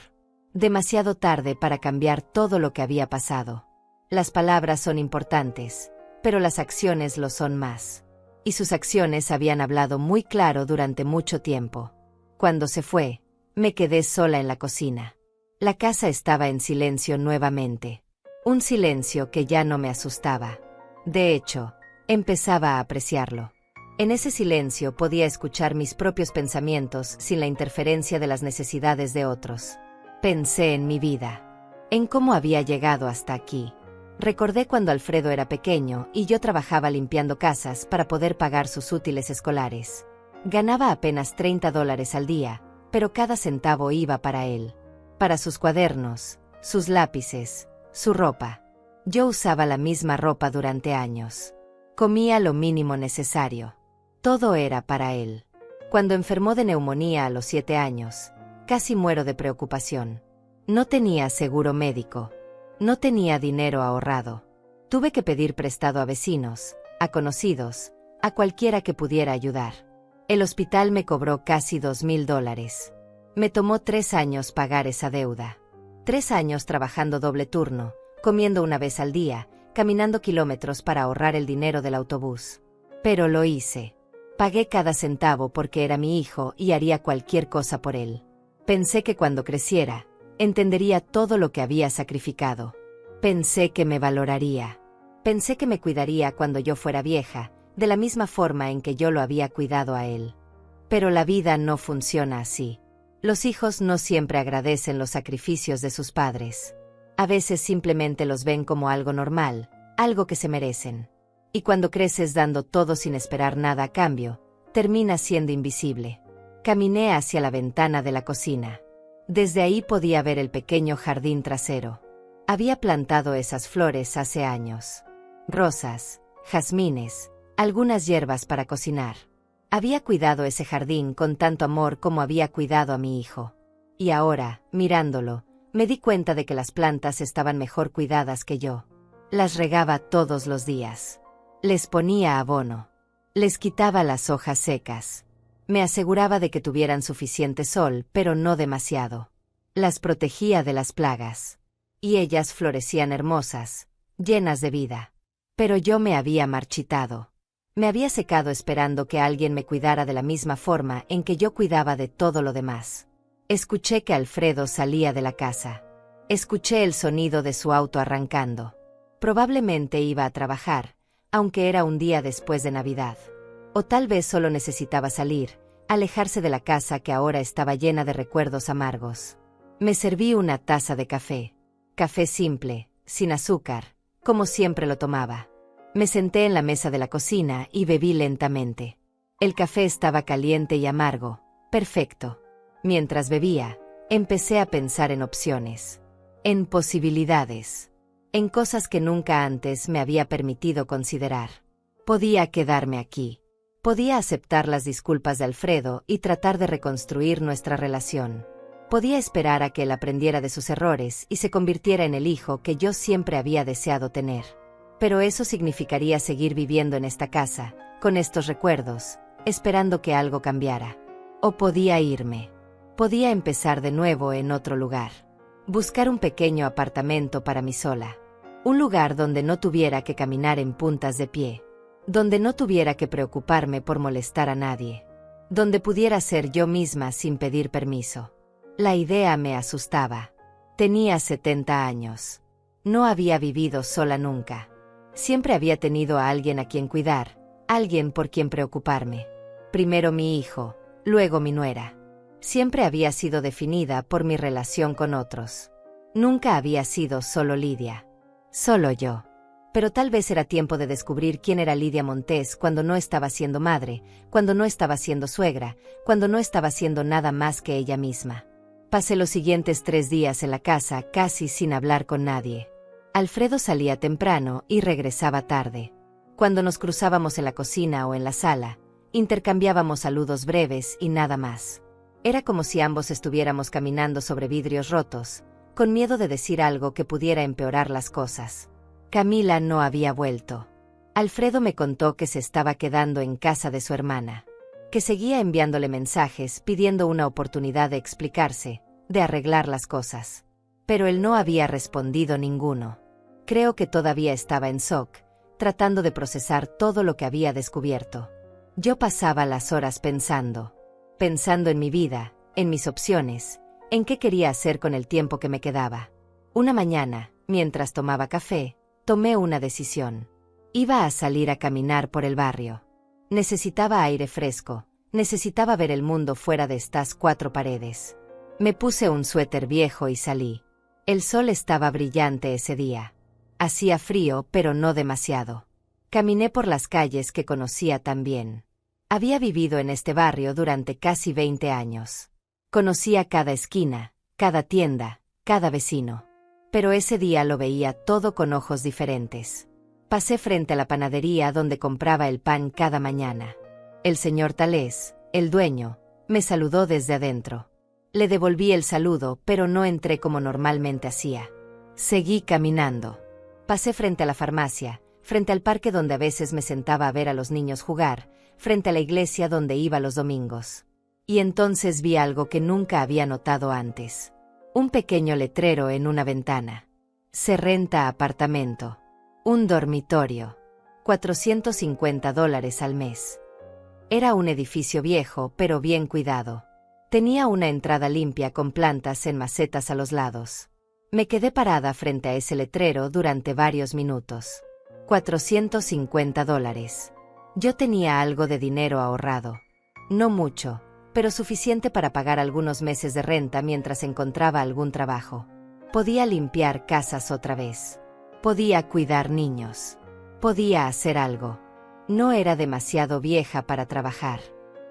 Demasiado tarde para cambiar todo lo que había pasado. Las palabras son importantes, pero las acciones lo son más. Y sus acciones habían hablado muy claro durante mucho tiempo. Cuando se fue, me quedé sola en la cocina. La casa estaba en silencio nuevamente. Un silencio que ya no me asustaba. De hecho, empezaba a apreciarlo. En ese silencio podía escuchar mis propios pensamientos sin la interferencia de las necesidades de otros. Pensé en mi vida. En cómo había llegado hasta aquí. Recordé cuando Alfredo era pequeño y yo trabajaba limpiando casas para poder pagar sus útiles escolares. Ganaba apenas $30 al día, pero cada centavo iba para él. Para sus cuadernos, sus lápices, su ropa. Yo usaba la misma ropa durante años. Comía lo mínimo necesario. Todo era para él. Cuando enfermó de neumonía a los 7 años, casi muero de preocupación. No tenía seguro médico. No tenía dinero ahorrado. Tuve que pedir prestado a vecinos, a conocidos, a cualquiera que pudiera ayudar. El hospital me cobró casi $2,000. Me tomó 3 años pagar esa deuda. 3 años trabajando doble turno, comiendo una vez al día, caminando kilómetros para ahorrar el dinero del autobús. Pero lo hice. Pagué cada centavo porque era mi hijo y haría cualquier cosa por él. Pensé que cuando creciera, entendería todo lo que había sacrificado. Pensé que me valoraría. Pensé que me cuidaría cuando yo fuera vieja, de la misma forma en que yo lo había cuidado a él. Pero la vida no funciona así. Los hijos no siempre agradecen los sacrificios de sus padres. A veces simplemente los ven como algo normal, algo que se merecen. Y cuando creces dando todo sin esperar nada a cambio, terminas siendo invisible. Caminé hacia la ventana de la cocina. Desde ahí podía ver el pequeño jardín trasero. Había plantado esas flores hace años. Rosas, jazmines, algunas hierbas para cocinar. Había cuidado ese jardín con tanto amor como había cuidado a mi hijo. Y ahora, mirándolo, me di cuenta de que las plantas estaban mejor cuidadas que yo. Las regaba todos los días. Les ponía abono. Les quitaba las hojas secas. Me aseguraba de que tuvieran suficiente sol, pero no demasiado. Las protegía de las plagas. Y ellas florecían hermosas, llenas de vida. Pero yo me había marchitado. Me había secado esperando que alguien me cuidara de la misma forma en que yo cuidaba de todo lo demás. Escuché que Alfredo salía de la casa. Escuché el sonido de su auto arrancando. Probablemente iba a trabajar, aunque era un día después de Navidad. O tal vez solo necesitaba salir, alejarse de la casa que ahora estaba llena de recuerdos amargos. Me serví una taza de café. Café simple, sin azúcar, como siempre lo tomaba. Me senté en la mesa de la cocina y bebí lentamente. El café estaba caliente y amargo, perfecto. Mientras bebía, empecé a pensar en opciones, en posibilidades, en cosas que nunca antes me había permitido considerar. Podía quedarme aquí. Podía aceptar las disculpas de Alfredo y tratar de reconstruir nuestra relación. Podía esperar a que él aprendiera de sus errores y se convirtiera en el hijo que yo siempre había deseado tener. Pero eso significaría seguir viviendo en esta casa, con estos recuerdos, esperando que algo cambiara. O podía irme. Podía empezar de nuevo en otro lugar. Buscar un pequeño apartamento para mí sola. Un lugar donde no tuviera que caminar en puntas de pie. Donde no tuviera que preocuparme por molestar a nadie. Donde pudiera ser yo misma sin pedir permiso. La idea me asustaba. Tenía 70 años. No había vivido sola nunca. Siempre había tenido a alguien a quien cuidar, alguien por quien preocuparme. Primero mi hijo, luego mi nuera. Siempre había sido definida por mi relación con otros. Nunca había sido solo Lidia. Solo yo. Pero tal vez era tiempo de descubrir quién era Lidia Montes cuando no estaba siendo madre, cuando no estaba siendo suegra, cuando no estaba siendo nada más que ella misma. Pasé los siguientes 3 días en la casa casi sin hablar con nadie. Alfredo salía temprano y regresaba tarde. Cuando nos cruzábamos en la cocina o en la sala, intercambiábamos saludos breves y nada más. Era como si ambos estuviéramos caminando sobre vidrios rotos, con miedo de decir algo que pudiera empeorar las cosas. Camila no había vuelto. Alfredo me contó que se estaba quedando en casa de su hermana, que seguía enviándole mensajes pidiendo una oportunidad de explicarse, de arreglar las cosas. Pero él no había respondido ninguno. Creo que todavía estaba en shock, tratando de procesar todo lo que había descubierto. Yo pasaba las horas pensando en mi vida, en mis opciones, en qué quería hacer con el tiempo que me quedaba. Una mañana, mientras tomaba café, tomé una decisión. Iba a salir a caminar por el barrio. Necesitaba aire fresco, necesitaba ver el mundo fuera de estas 4 paredes. Me puse un suéter viejo y salí. El sol estaba brillante ese día. Hacía frío, pero no demasiado. Caminé por las calles que conocía tan bien. Había vivido en este barrio durante casi 20 años. Conocía cada esquina, cada tienda, cada vecino. Pero ese día lo veía todo con ojos diferentes. Pasé frente a la panadería donde compraba el pan cada mañana. El señor Talés, el dueño, me saludó desde adentro. Le devolví el saludo, pero no entré como normalmente hacía. Seguí caminando. Pasé frente a la farmacia, frente al parque donde a veces me sentaba a ver a los niños jugar, frente a la iglesia donde iba los domingos. Y entonces vi algo que nunca había notado antes. Un pequeño letrero en una ventana. Se renta apartamento. Un dormitorio. $450 al mes. Era un edificio viejo, pero bien cuidado. Tenía una entrada limpia con plantas en macetas a los lados. Me quedé parada frente a ese letrero durante varios minutos. $450. Yo tenía algo de dinero ahorrado. No mucho, pero suficiente para pagar algunos meses de renta mientras encontraba algún trabajo. Podía limpiar casas otra vez. Podía cuidar niños. Podía hacer algo. No era demasiado vieja para trabajar.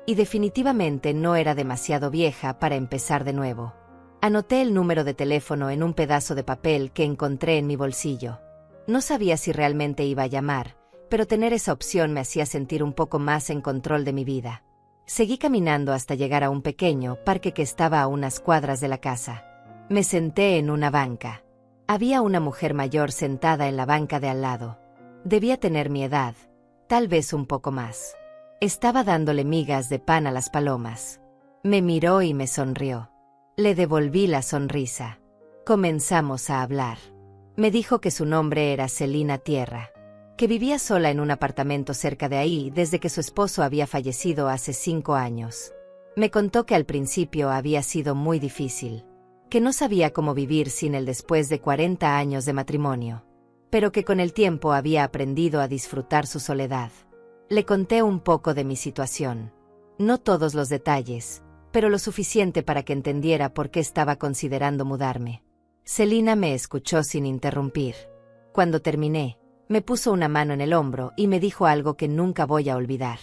Y definitivamente no era demasiado vieja para empezar de nuevo. Anoté el número de teléfono en un pedazo de papel que encontré en mi bolsillo. No sabía si realmente iba a llamar, pero tener esa opción me hacía sentir un poco más en control de mi vida. Seguí caminando hasta llegar a un pequeño parque que estaba a unas cuadras de la casa. Me senté en una banca. Había una mujer mayor sentada en la banca de al lado. Debía tener mi edad, tal vez un poco más. Estaba dándole migas de pan a las palomas. Me miró y me sonrió. Le devolví la sonrisa. Comenzamos a hablar. Me dijo que su nombre era Celina Tierra, que vivía sola en un apartamento cerca de ahí desde que su esposo había fallecido hace 5 años. Me contó que al principio había sido muy difícil, que no sabía cómo vivir sin él después de 40 años de matrimonio, pero que con el tiempo había aprendido a disfrutar su soledad. Le conté un poco de mi situación. No todos los detalles, pero lo suficiente para que entendiera por qué estaba considerando mudarme. Celina me escuchó sin interrumpir. Cuando terminé, me puso una mano en el hombro y me dijo algo que nunca voy a olvidar.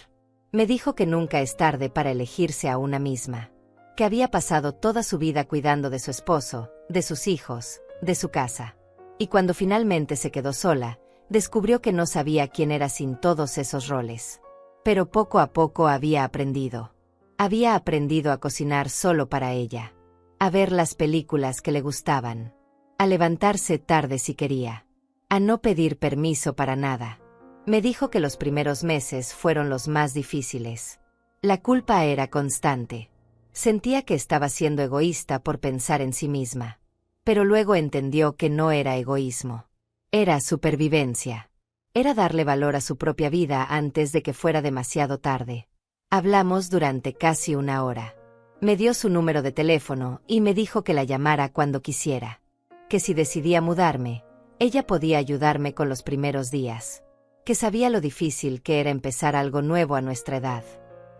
Me dijo que nunca es tarde para elegirse a una misma, que había pasado toda su vida cuidando de su esposo, de sus hijos, de su casa. Y cuando finalmente se quedó sola, descubrió que no sabía quién era sin todos esos roles. Pero poco a poco había aprendido. Había aprendido a cocinar solo para ella, a ver las películas que le gustaban, a levantarse tarde si quería, a no pedir permiso para nada. Me dijo que los primeros meses fueron los más difíciles. La culpa era constante. Sentía que estaba siendo egoísta por pensar en sí misma. Pero luego entendió que no era egoísmo. Era supervivencia. Era darle valor a su propia vida antes de que fuera demasiado tarde. Hablamos durante casi una hora. Me dio su número de teléfono y me dijo que la llamara cuando quisiera. Que si decidía mudarme, ella podía ayudarme con los primeros días. Que sabía lo difícil que era empezar algo nuevo a nuestra edad.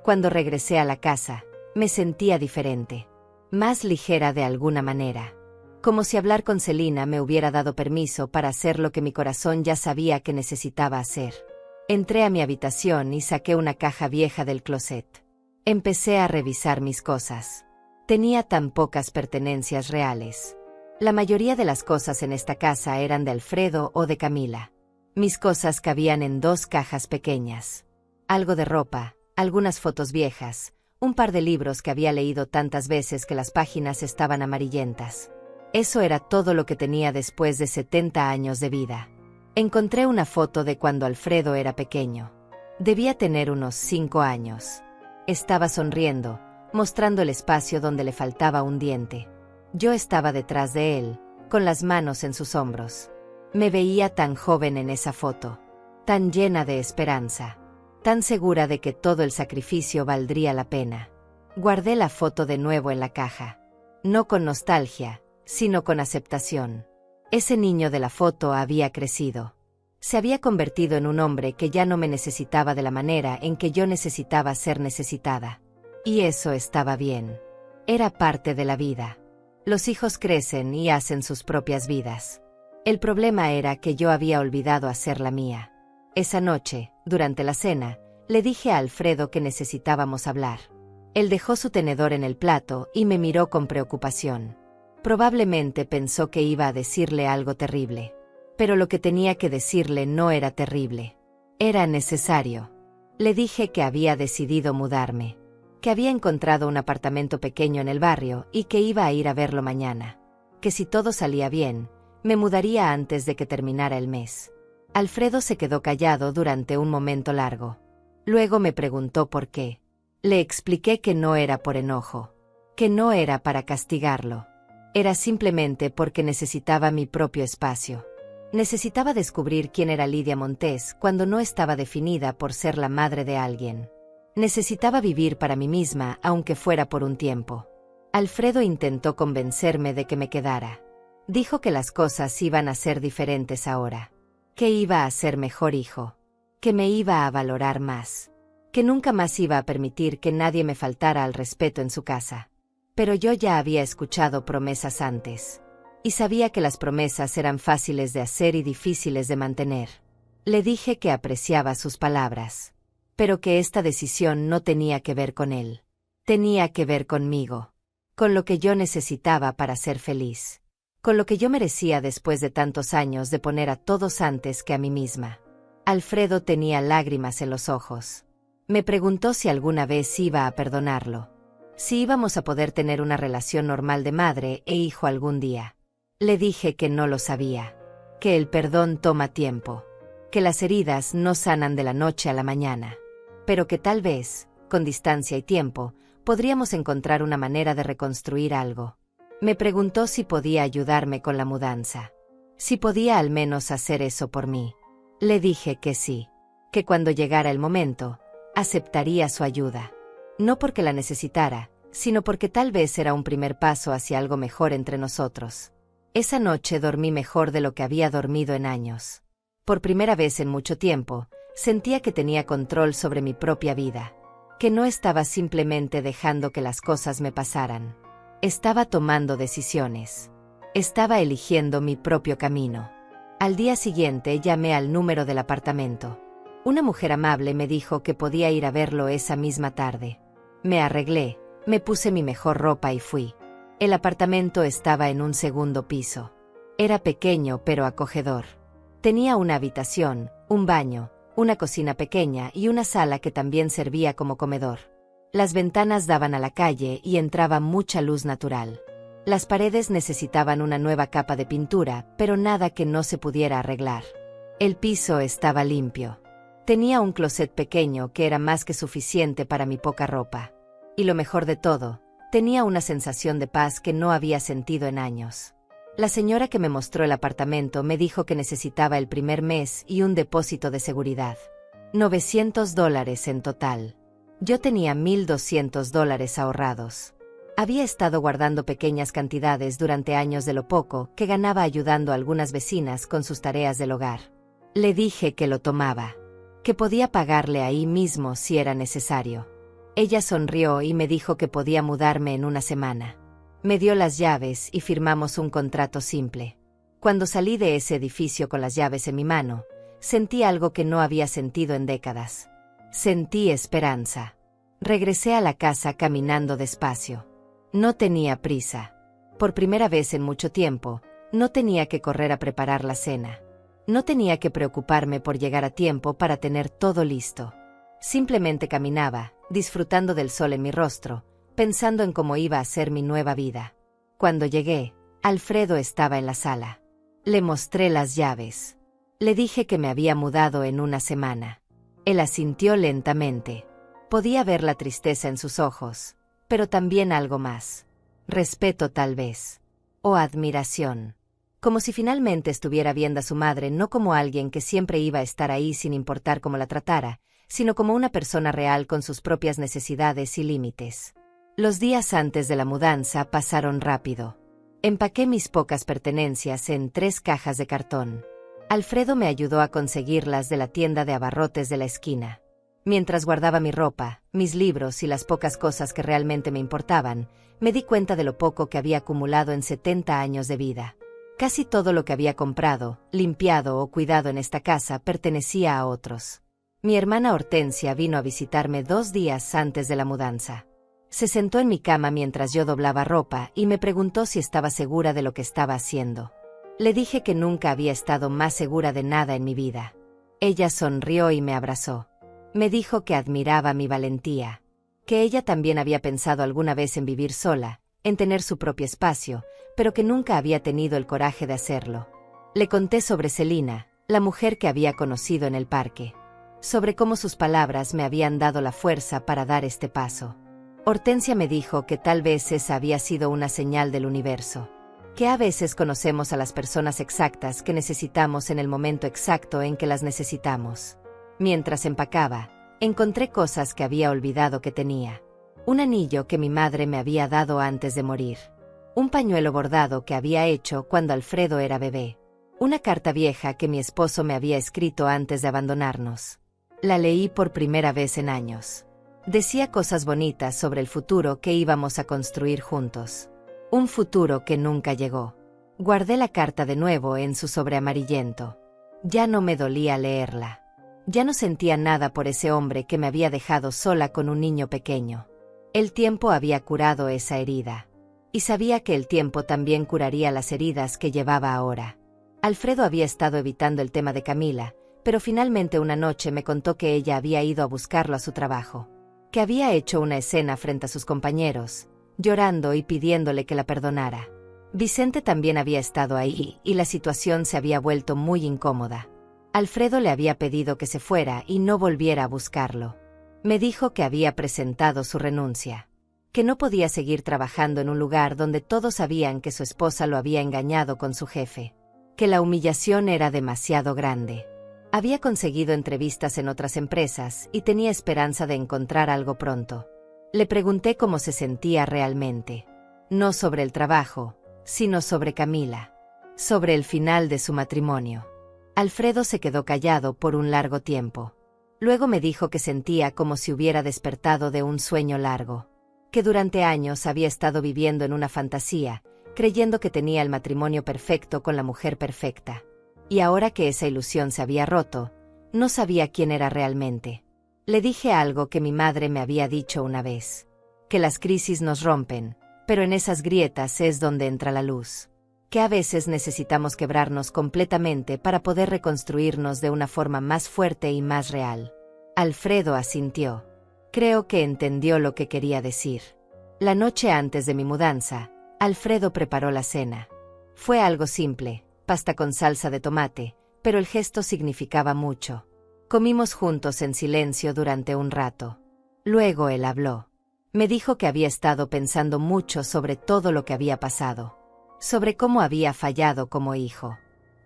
Cuando regresé a la casa, me sentía diferente. Más ligera de alguna manera. Como si hablar con Celina me hubiera dado permiso para hacer lo que mi corazón ya sabía que necesitaba hacer. Entré a mi habitación y saqué una caja vieja del closet. Empecé a revisar mis cosas. Tenía tan pocas pertenencias reales. La mayoría de las cosas en esta casa eran de Alfredo o de Camila. Mis cosas cabían en 2 cajas pequeñas. Algo de ropa, algunas fotos viejas, un par de libros que había leído tantas veces que las páginas estaban amarillentas. Eso era todo lo que tenía después de 70 años de vida. Encontré una foto de cuando Alfredo era pequeño. Debía tener unos 5 años. Estaba sonriendo, mostrando el espacio donde le faltaba un diente. Yo estaba detrás de él, con las manos en sus hombros. Me veía tan joven en esa foto, tan llena de esperanza, tan segura de que todo el sacrificio valdría la pena. Guardé la foto de nuevo en la caja. No con nostalgia, sino con aceptación. Ese niño de la foto había crecido. Se había convertido en un hombre que ya no me necesitaba de la manera en que yo necesitaba ser necesitada. Y eso estaba bien. Era parte de la vida. Los hijos crecen y hacen sus propias vidas. El problema era que yo había olvidado hacer la mía. Esa noche, durante la cena, le dije a Alfredo que necesitábamos hablar. Él dejó su tenedor en el plato y me miró con preocupación. Probablemente pensó que iba a decirle algo terrible. Pero lo que tenía que decirle no era terrible. Era necesario. Le dije que había decidido mudarme. Que había encontrado un apartamento pequeño en el barrio y que iba a ir a verlo mañana. Que si todo salía bien, me mudaría antes de que terminara el mes. Alfredo se quedó callado durante un momento largo. Luego me preguntó por qué. Le expliqué que no era por enojo. Que no era para castigarlo. Era simplemente porque necesitaba mi propio espacio. Necesitaba descubrir quién era Lidia Montes cuando no estaba definida por ser la madre de alguien. Necesitaba vivir para mí misma, aunque fuera por un tiempo. Alfredo intentó convencerme de que me quedara. Dijo que las cosas iban a ser diferentes ahora. Que iba a ser mejor hijo. Que me iba a valorar más. Que nunca más iba a permitir que nadie me faltara al respeto en su casa. Pero yo ya había escuchado promesas antes. Y sabía que las promesas eran fáciles de hacer y difíciles de mantener. Le dije que apreciaba sus palabras. Pero que esta decisión no tenía que ver con él. Tenía que ver conmigo. Con lo que yo necesitaba para ser feliz. Con lo que yo merecía después de tantos años de poner a todos antes que a mí misma. Alfredo tenía lágrimas en los ojos. Me preguntó si alguna vez iba a perdonarlo. Si íbamos a poder tener una relación normal de madre e hijo algún día. Le dije que no lo sabía. Que el perdón toma tiempo. Que las heridas no sanan de la noche a la mañana. Pero que tal vez, con distancia y tiempo, podríamos encontrar una manera de reconstruir algo. Me preguntó si podía ayudarme con la mudanza. Si podía al menos hacer eso por mí. Le dije que sí. Que cuando llegara el momento, aceptaría su ayuda. No porque la necesitara, sino porque tal vez era un primer paso hacia algo mejor entre nosotros. Esa noche dormí mejor de lo que había dormido en años. Por primera vez en mucho tiempo, sentía que tenía control sobre mi propia vida. Que no estaba simplemente dejando que las cosas me pasaran. Estaba tomando decisiones. Estaba eligiendo mi propio camino. Al día siguiente llamé al número del apartamento. Una mujer amable me dijo que podía ir a verlo esa misma tarde. Me arreglé, me puse mi mejor ropa y fui. El apartamento estaba en un segundo piso. Era pequeño pero acogedor. Tenía una habitación, un baño, una cocina pequeña y una sala que también servía como comedor. Las ventanas daban a la calle y entraba mucha luz natural. Las paredes necesitaban una nueva capa de pintura, pero nada que no se pudiera arreglar. El piso estaba limpio. Tenía un closet pequeño que era más que suficiente para mi poca ropa. Y lo mejor de todo, tenía una sensación de paz que no había sentido en años. La señora que me mostró el apartamento me dijo que necesitaba el primer mes y un depósito de seguridad. $900 en total. Yo tenía $1,200 ahorrados. Había estado guardando pequeñas cantidades durante años de lo poco que ganaba ayudando a algunas vecinas con sus tareas del hogar. Le dije que lo tomaba, que podía pagarle ahí mismo si era necesario. Ella sonrió y me dijo que podía mudarme en una semana. Me dio las llaves y firmamos un contrato simple. Cuando salí de ese edificio con las llaves en mi mano, sentí algo que no había sentido en décadas. Sentí esperanza. Regresé a la casa caminando despacio. No tenía prisa. Por primera vez en mucho tiempo, no tenía que correr a preparar la cena. No tenía que preocuparme por llegar a tiempo para tener todo listo. Simplemente caminaba, disfrutando del sol en mi rostro, pensando en cómo iba a ser mi nueva vida. Cuando llegué, Alfredo estaba en la sala. Le mostré las llaves. Le dije que me había mudado en una semana. Él asintió lentamente. Podía ver la tristeza en sus ojos, pero también algo más. Respeto tal vez. O admiración. Como si finalmente estuviera viendo a su madre no como alguien que siempre iba a estar ahí sin importar cómo la tratara, sino como una persona real con sus propias necesidades y límites. Los días antes de la mudanza pasaron rápido. Empaqué mis pocas pertenencias en 3 cajas de cartón. Alfredo me ayudó a conseguirlas de la tienda de abarrotes de la esquina. Mientras guardaba mi ropa, mis libros y las pocas cosas que realmente me importaban, me di cuenta de lo poco que había acumulado en 70 años de vida. Casi todo lo que había comprado, limpiado o cuidado en esta casa pertenecía a otros. Mi hermana Hortensia vino a visitarme 2 días antes de la mudanza. Se sentó en mi cama mientras yo doblaba ropa y me preguntó si estaba segura de lo que estaba haciendo. Le dije que nunca había estado más segura de nada en mi vida. Ella sonrió y me abrazó. Me dijo que admiraba mi valentía, que ella también había pensado alguna vez en vivir sola, en tener su propio espacio, pero que nunca había tenido el coraje de hacerlo. Le conté sobre Celina, la mujer que había conocido en el parque, sobre cómo sus palabras me habían dado la fuerza para dar este paso. Hortensia me dijo que tal vez esa había sido una señal del universo, que a veces conocemos a las personas exactas que necesitamos en el momento exacto en que las necesitamos. Mientras empacaba, encontré cosas que había olvidado que tenía. Un anillo que mi madre me había dado antes de morir. Un pañuelo bordado que había hecho cuando Alfredo era bebé. Una carta vieja que mi esposo me había escrito antes de abandonarnos. La leí por primera vez en años. Decía cosas bonitas sobre el futuro que íbamos a construir juntos. Un futuro que nunca llegó. Guardé la carta de nuevo en su sobre amarillento. Ya no me dolía leerla. Ya no sentía nada por ese hombre que me había dejado sola con un niño pequeño. El tiempo había curado esa herida. Y sabía que el tiempo también curaría las heridas que llevaba ahora. Alfredo había estado evitando el tema de Camila, pero finalmente una noche me contó que ella había ido a buscarlo a su trabajo. Que había hecho una escena frente a sus compañeros, llorando y pidiéndole que la perdonara. Vicente también había estado ahí, y la situación se había vuelto muy incómoda. Alfredo le había pedido que se fuera y no volviera a buscarlo. Me dijo que había presentado su renuncia, que no podía seguir trabajando en un lugar donde todos sabían que su esposa lo había engañado con su jefe, que la humillación era demasiado grande. Había conseguido entrevistas en otras empresas y tenía esperanza de encontrar algo pronto. Le pregunté cómo se sentía realmente. No sobre el trabajo, sino sobre Camila. Sobre el final de su matrimonio. Alfredo se quedó callado por un largo tiempo. Luego me dijo que sentía como si hubiera despertado de un sueño largo. Que durante años había estado viviendo en una fantasía, creyendo que tenía el matrimonio perfecto con la mujer perfecta. Y ahora que esa ilusión se había roto, no sabía quién era realmente. Le dije algo que mi madre me había dicho una vez. Que las crisis nos rompen, pero en esas grietas es donde entra la luz. que a veces necesitamos quebrarnos completamente para poder reconstruirnos de una forma más fuerte y más real. Alfredo asintió. Creo que entendió lo que quería decir. La noche antes de mi mudanza, Alfredo preparó la cena. Fue algo simple, pasta con salsa de tomate, pero el gesto significaba mucho. Comimos juntos en silencio durante un rato. Luego él habló. Me dijo que había estado pensando mucho sobre todo lo que había pasado. Sobre cómo había fallado como hijo.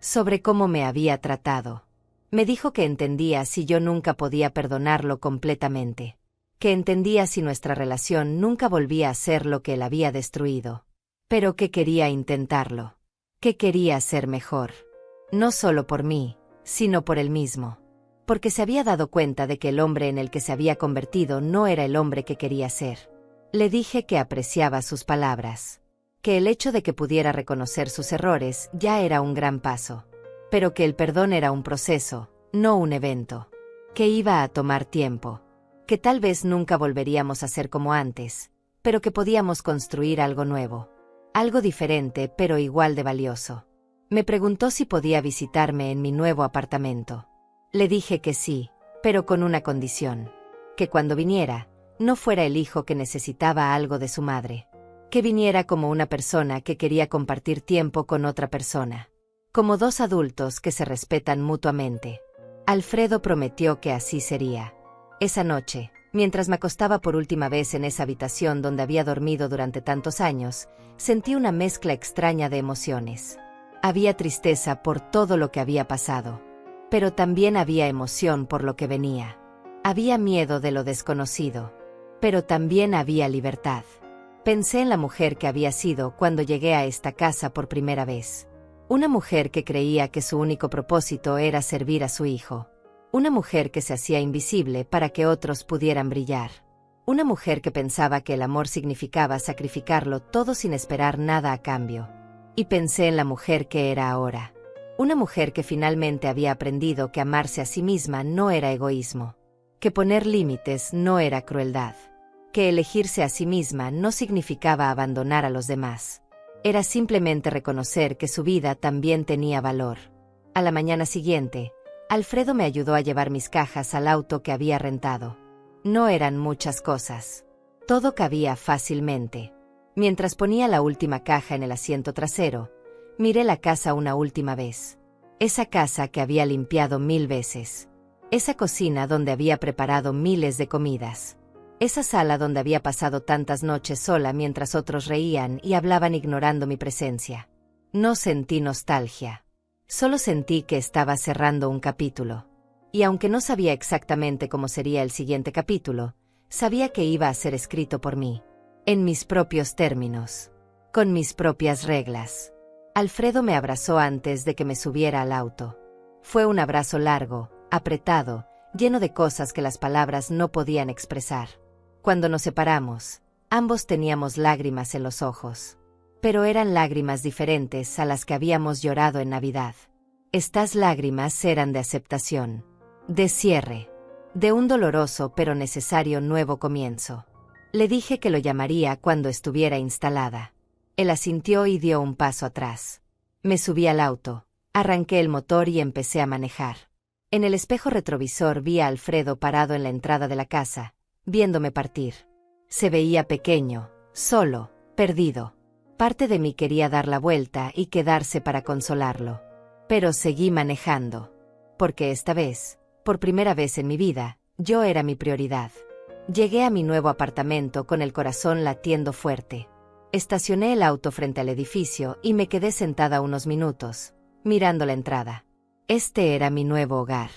Sobre cómo me había tratado. Me dijo que entendía si yo nunca podía perdonarlo completamente. Que entendía si nuestra relación nunca volvía a ser lo que él había destruido. Pero que quería intentarlo. Que quería ser mejor. No solo por mí, sino por él mismo. Porque se había dado cuenta de que el hombre en el que se había convertido no era el hombre que quería ser. Le dije que apreciaba sus palabras. Que el hecho de que pudiera reconocer sus errores ya era un gran paso. Pero que el perdón era un proceso, no un evento. Que iba a tomar tiempo. Que tal vez nunca volveríamos a ser como antes, pero que podíamos construir algo nuevo. Algo diferente, pero igual de valioso. Me preguntó si podía visitarme en mi nuevo apartamento. Le dije que sí, pero con una condición. Que cuando viniera, no fuera el hijo que necesitaba algo de su madre. Que viniera como una persona que quería compartir tiempo con otra persona. Como dos adultos que se respetan mutuamente. Alfredo prometió que así sería. Esa noche, mientras me acostaba por última vez en esa habitación donde había dormido durante tantos años, sentí una mezcla extraña de emociones. Había tristeza por todo lo que había pasado. Pero también había emoción por lo que venía. Había miedo de lo desconocido. Pero también había libertad. Pensé en la mujer que había sido cuando llegué a esta casa por primera vez. Una mujer que creía que su único propósito era servir a su hijo. Una mujer que se hacía invisible para que otros pudieran brillar. Una mujer que pensaba que el amor significaba sacrificarlo todo sin esperar nada a cambio. Y pensé en la mujer que era ahora. Una mujer que finalmente había aprendido que amarse a sí misma no era egoísmo. Que poner límites no era crueldad. Que elegirse a sí misma no significaba abandonar a los demás. Era simplemente reconocer que su vida también tenía valor. A la mañana siguiente, Alfredo me ayudó a llevar mis cajas al auto que había rentado. No eran muchas cosas. Todo cabía fácilmente. Mientras ponía la última caja en el asiento trasero, miré la casa una última vez. Esa casa que había limpiado 1000 veces. Esa cocina donde había preparado miles de comidas. Esa sala donde había pasado tantas noches sola mientras otros reían y hablaban ignorando mi presencia. No sentí nostalgia. Solo sentí que estaba cerrando un capítulo. Y aunque no sabía exactamente cómo sería el siguiente capítulo, sabía que iba a ser escrito por mí. En mis propios términos. Con mis propias reglas. Alfredo me abrazó antes de que me subiera al auto. Fue un abrazo largo, apretado, lleno de cosas que las palabras no podían expresar. Cuando nos separamos, ambos teníamos lágrimas en los ojos. Pero eran lágrimas diferentes a las que habíamos llorado en Navidad. Estas lágrimas eran de aceptación, de cierre, de un doloroso pero necesario nuevo comienzo. Le dije que lo llamaría cuando estuviera instalada. Él asintió y dio un paso atrás. Me subí al auto, arranqué el motor y empecé a manejar. En el espejo retrovisor vi a Alfredo parado en la entrada de la casa, viéndome partir. Se veía pequeño, solo, perdido. Parte de mí quería dar la vuelta y quedarse para consolarlo. Pero seguí manejando. Porque esta vez, por primera vez en mi vida, yo era mi prioridad. Llegué a mi nuevo apartamento con el corazón latiendo fuerte. Estacioné el auto frente al edificio y me quedé sentada unos minutos, mirando la entrada. Este era mi nuevo hogar.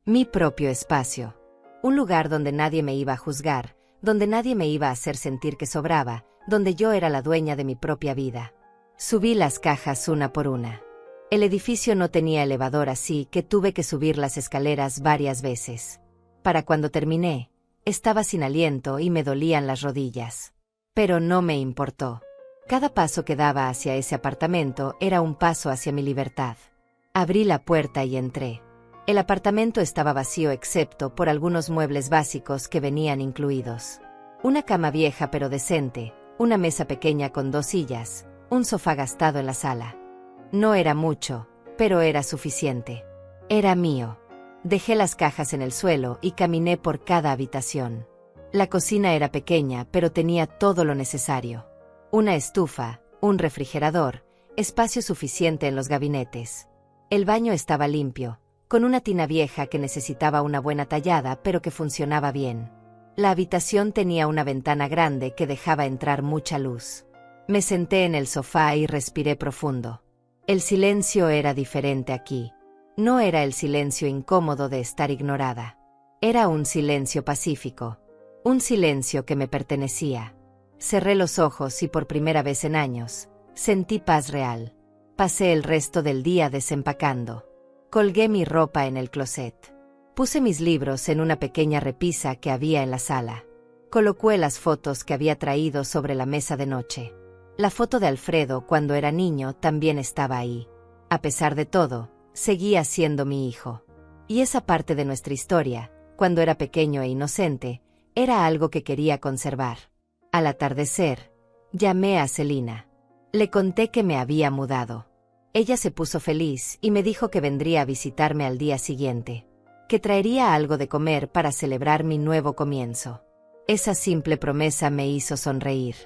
Mi propio espacio. Un lugar donde nadie me iba a juzgar, donde nadie me iba a hacer sentir que sobraba, donde yo era la dueña de mi propia vida. Subí las cajas una por una. El edificio no tenía elevador, así que tuve que subir las escaleras varias veces. Para cuando terminé, estaba sin aliento y me dolían las rodillas. Pero no me importó. Cada paso que daba hacia ese apartamento era un paso hacia mi libertad. Abrí la puerta y entré. El apartamento estaba vacío excepto por algunos muebles básicos que venían incluidos. Una cama vieja pero decente, una mesa pequeña con 2 sillas, un sofá gastado en la sala. No era mucho, pero era suficiente. Era mío. Dejé las cajas en el suelo y caminé por cada habitación. La cocina era pequeña, pero tenía todo lo necesario. Una estufa, un refrigerador, espacio suficiente en los gabinetes. El baño estaba limpio, con una tina vieja que necesitaba una buena tallada pero que funcionaba bien. La habitación tenía una ventana grande que dejaba entrar mucha luz. Me senté en el sofá y respiré profundo. El silencio era diferente aquí. No era el silencio incómodo de estar ignorada. Era un silencio pacífico. Un silencio que me pertenecía. Cerré los ojos y por primera vez en años, sentí paz real. Pasé el resto del día desempacando. Colgué mi ropa en el closet. Puse mis libros en una pequeña repisa que había en la sala. Coloqué las fotos que había traído sobre la mesa de noche. La foto de Alfredo cuando era niño también estaba ahí. A pesar de todo, seguía siendo mi hijo. Y esa parte de nuestra historia, cuando era pequeño e inocente, era algo que quería conservar. Al atardecer, llamé a Celina. Le conté que me había mudado. Ella se puso feliz y me dijo que vendría a visitarme al día siguiente, que traería algo de comer para celebrar mi nuevo comienzo. Esa simple promesa me hizo sonreír.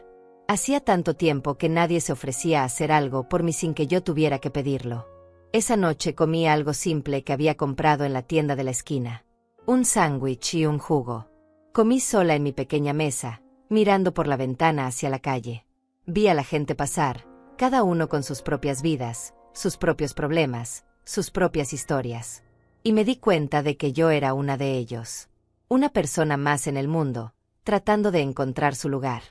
Hacía tanto tiempo que nadie se ofrecía a hacer algo por mí sin que yo tuviera que pedirlo. Esa noche comí algo simple que había comprado en la tienda de la esquina. Un sándwich y un jugo. Comí sola en mi pequeña mesa, mirando por la ventana hacia la calle. Vi a la gente pasar, cada uno con sus propias vidas, sus propios problemas, sus propias historias. Y me di cuenta de que yo era una de ellos. Una persona más en el mundo, tratando de encontrar su lugar.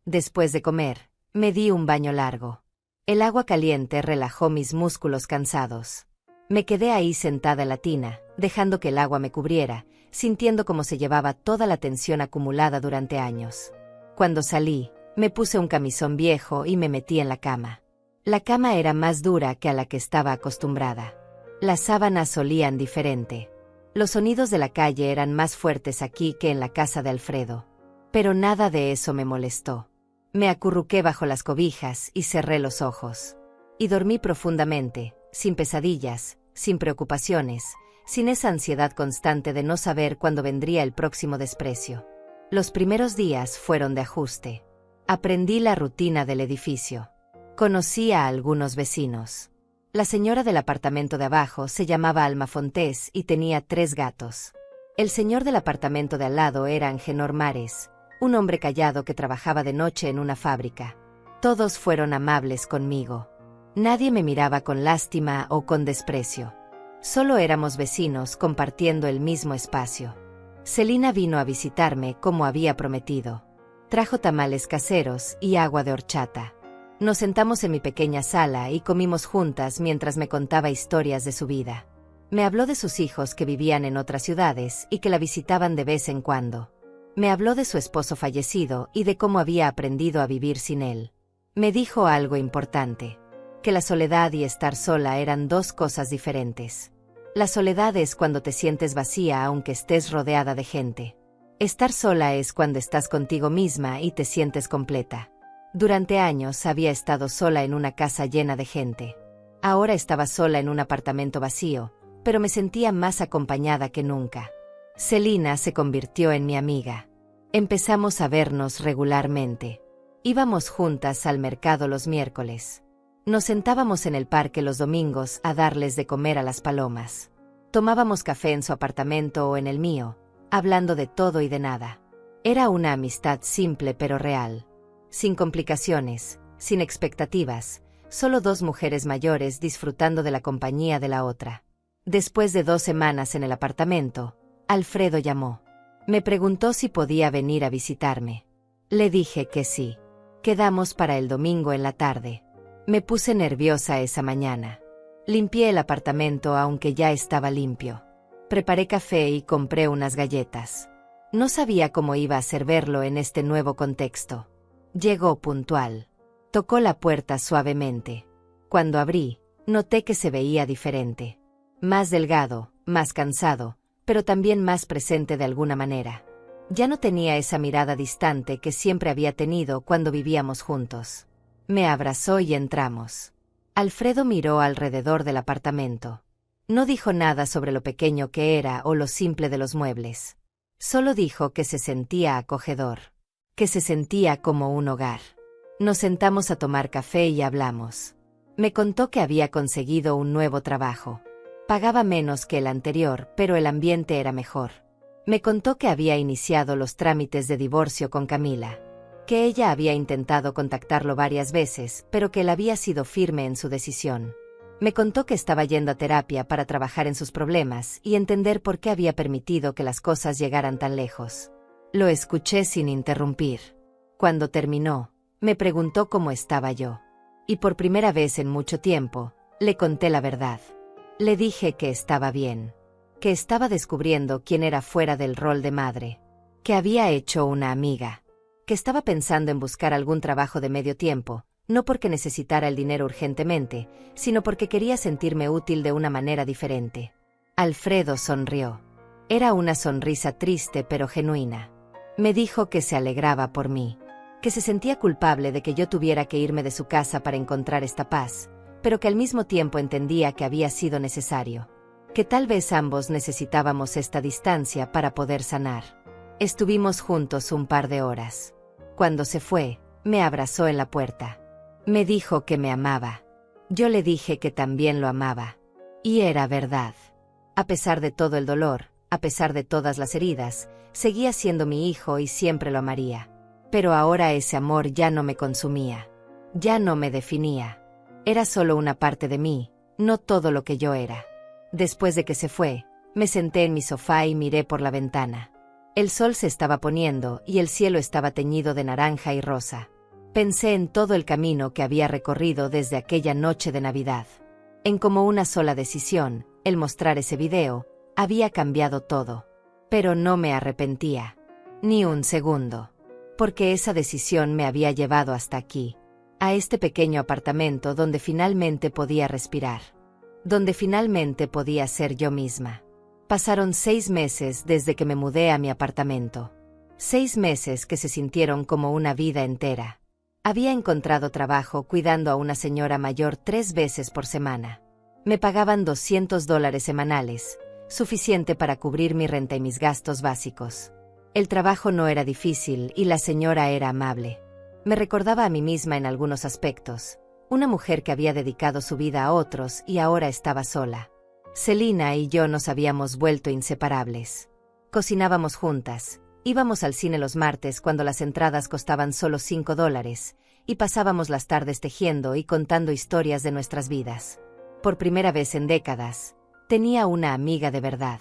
Después de comer, me di un baño largo. El agua caliente relajó mis músculos cansados. Me quedé ahí sentada en la tina, dejando que el agua me cubriera, sintiendo cómo se llevaba toda la tensión acumulada durante años. Cuando salí, me puse un camisón viejo y me metí en la cama. La cama era más dura que a la que estaba acostumbrada. Las sábanas olían diferente. Los sonidos de la calle eran más fuertes aquí que en la casa de Alfredo. Pero nada de eso me molestó. Me acurruqué bajo las cobijas y cerré los ojos. Y dormí profundamente, sin pesadillas, sin preocupaciones, sin esa ansiedad constante de no saber cuándo vendría el próximo desprecio. Los primeros días fueron de ajuste. Aprendí la rutina del edificio. Conocí a algunos vecinos. La señora del apartamento de abajo se llamaba Alma Fontés y tenía 3 gatos. El señor del apartamento de al lado era Angenor Mares, un hombre callado que trabajaba de noche en una fábrica. Todos fueron amables conmigo. Nadie me miraba con lástima o con desprecio. Solo éramos vecinos compartiendo el mismo espacio. Celina vino a visitarme como había prometido. Trajo tamales caseros y agua de horchata. Nos sentamos en mi pequeña sala y comimos juntas mientras me contaba historias de su vida. Me habló de sus hijos que vivían en otras ciudades y que la visitaban de vez en cuando. Me habló de su esposo fallecido y de cómo había aprendido a vivir sin él. Me dijo algo importante, que la soledad y estar sola eran 2 cosas diferentes. La soledad es cuando te sientes vacía aunque estés rodeada de gente. Estar sola es cuando estás contigo misma y te sientes completa. Durante años había estado sola en una casa llena de gente. Ahora estaba sola en un apartamento vacío, pero me sentía más acompañada que nunca. Celina se convirtió en mi amiga. Empezamos a vernos regularmente. Íbamos juntas al mercado los miércoles. Nos sentábamos en el parque los domingos a darles de comer a las palomas. Tomábamos café en su apartamento o en el mío, hablando de todo y de nada. Era una amistad simple pero real. Sin complicaciones, sin expectativas, solo 2 mujeres mayores disfrutando de la compañía de la otra. Después de 2 semanas en el apartamento, Alfredo llamó. Me preguntó si podía venir a visitarme. Le dije que sí. Quedamos para el domingo en la tarde. Me puse nerviosa esa mañana. Limpié el apartamento aunque ya estaba limpio. Preparé café y compré unas galletas. No sabía cómo iba a servirlo en este nuevo contexto. Llegó puntual. Tocó la puerta suavemente. Cuando abrí, noté que se veía diferente. Más delgado, más cansado, pero también más presente de alguna manera. Ya no tenía esa mirada distante que siempre había tenido cuando vivíamos juntos. Me abrazó y entramos. Alfredo miró alrededor del apartamento. No dijo nada sobre lo pequeño que era o lo simple de los muebles. Solo dijo que se sentía acogedor, que se sentía como un hogar. Nos sentamos a tomar café y hablamos. Me contó que había conseguido un nuevo trabajo. Pagaba menos que el anterior, pero el ambiente era mejor. Me contó que había iniciado los trámites de divorcio con Camila, que ella había intentado contactarlo varias veces, pero que él había sido firme en su decisión. Me contó que estaba yendo a terapia para trabajar en sus problemas y entender por qué había permitido que las cosas llegaran tan lejos. Lo escuché sin interrumpir. Cuando terminó, me preguntó cómo estaba yo. Y por primera vez en mucho tiempo, le conté la verdad. Le dije que estaba bien, que estaba descubriendo quién era fuera del rol de madre, que había hecho una amiga, que estaba pensando en buscar algún trabajo de medio tiempo, no porque necesitara el dinero urgentemente, sino porque quería sentirme útil de una manera diferente. Alfredo sonrió. Era una sonrisa triste pero genuina. Me dijo que se alegraba por mí, que se sentía culpable de que yo tuviera que irme de su casa para encontrar esta paz, pero que al mismo tiempo entendía que había sido necesario, que tal vez ambos necesitábamos esta distancia para poder sanar. Estuvimos juntos un par de horas. Cuando se fue, me abrazó en la puerta. Me dijo que me amaba. Yo le dije que también lo amaba. Y era verdad. A pesar de todo el dolor, a pesar de todas las heridas, seguía siendo mi hijo y siempre lo amaría. Pero ahora ese amor ya no me consumía. Ya no me definía. Era solo una parte de mí, no todo lo que yo era. Después de que se fue, me senté en mi sofá y miré por la ventana. El sol se estaba poniendo y el cielo estaba teñido de naranja y rosa. Pensé en todo el camino que había recorrido desde aquella noche de Navidad. En como una sola decisión, el mostrar ese video, había cambiado todo. Pero no me arrepentía. Ni un segundo. Porque esa decisión me había llevado hasta aquí. A este pequeño apartamento donde finalmente podía respirar. Donde finalmente podía ser yo misma. Pasaron 6 meses desde que me mudé a mi apartamento. 6 meses que se sintieron como una vida entera. Había encontrado trabajo cuidando a una señora mayor 3 veces por semana. Me pagaban $200 semanales, suficiente para cubrir mi renta y mis gastos básicos. El trabajo no era difícil y la señora era amable. Me recordaba a mí misma en algunos aspectos, una mujer que había dedicado su vida a otros y ahora estaba sola. Celina y yo nos habíamos vuelto inseparables. Cocinábamos juntas, íbamos al cine los martes cuando las entradas costaban solo $5, y pasábamos las tardes tejiendo y contando historias de nuestras vidas. Por primera vez en décadas, tenía una amiga de verdad.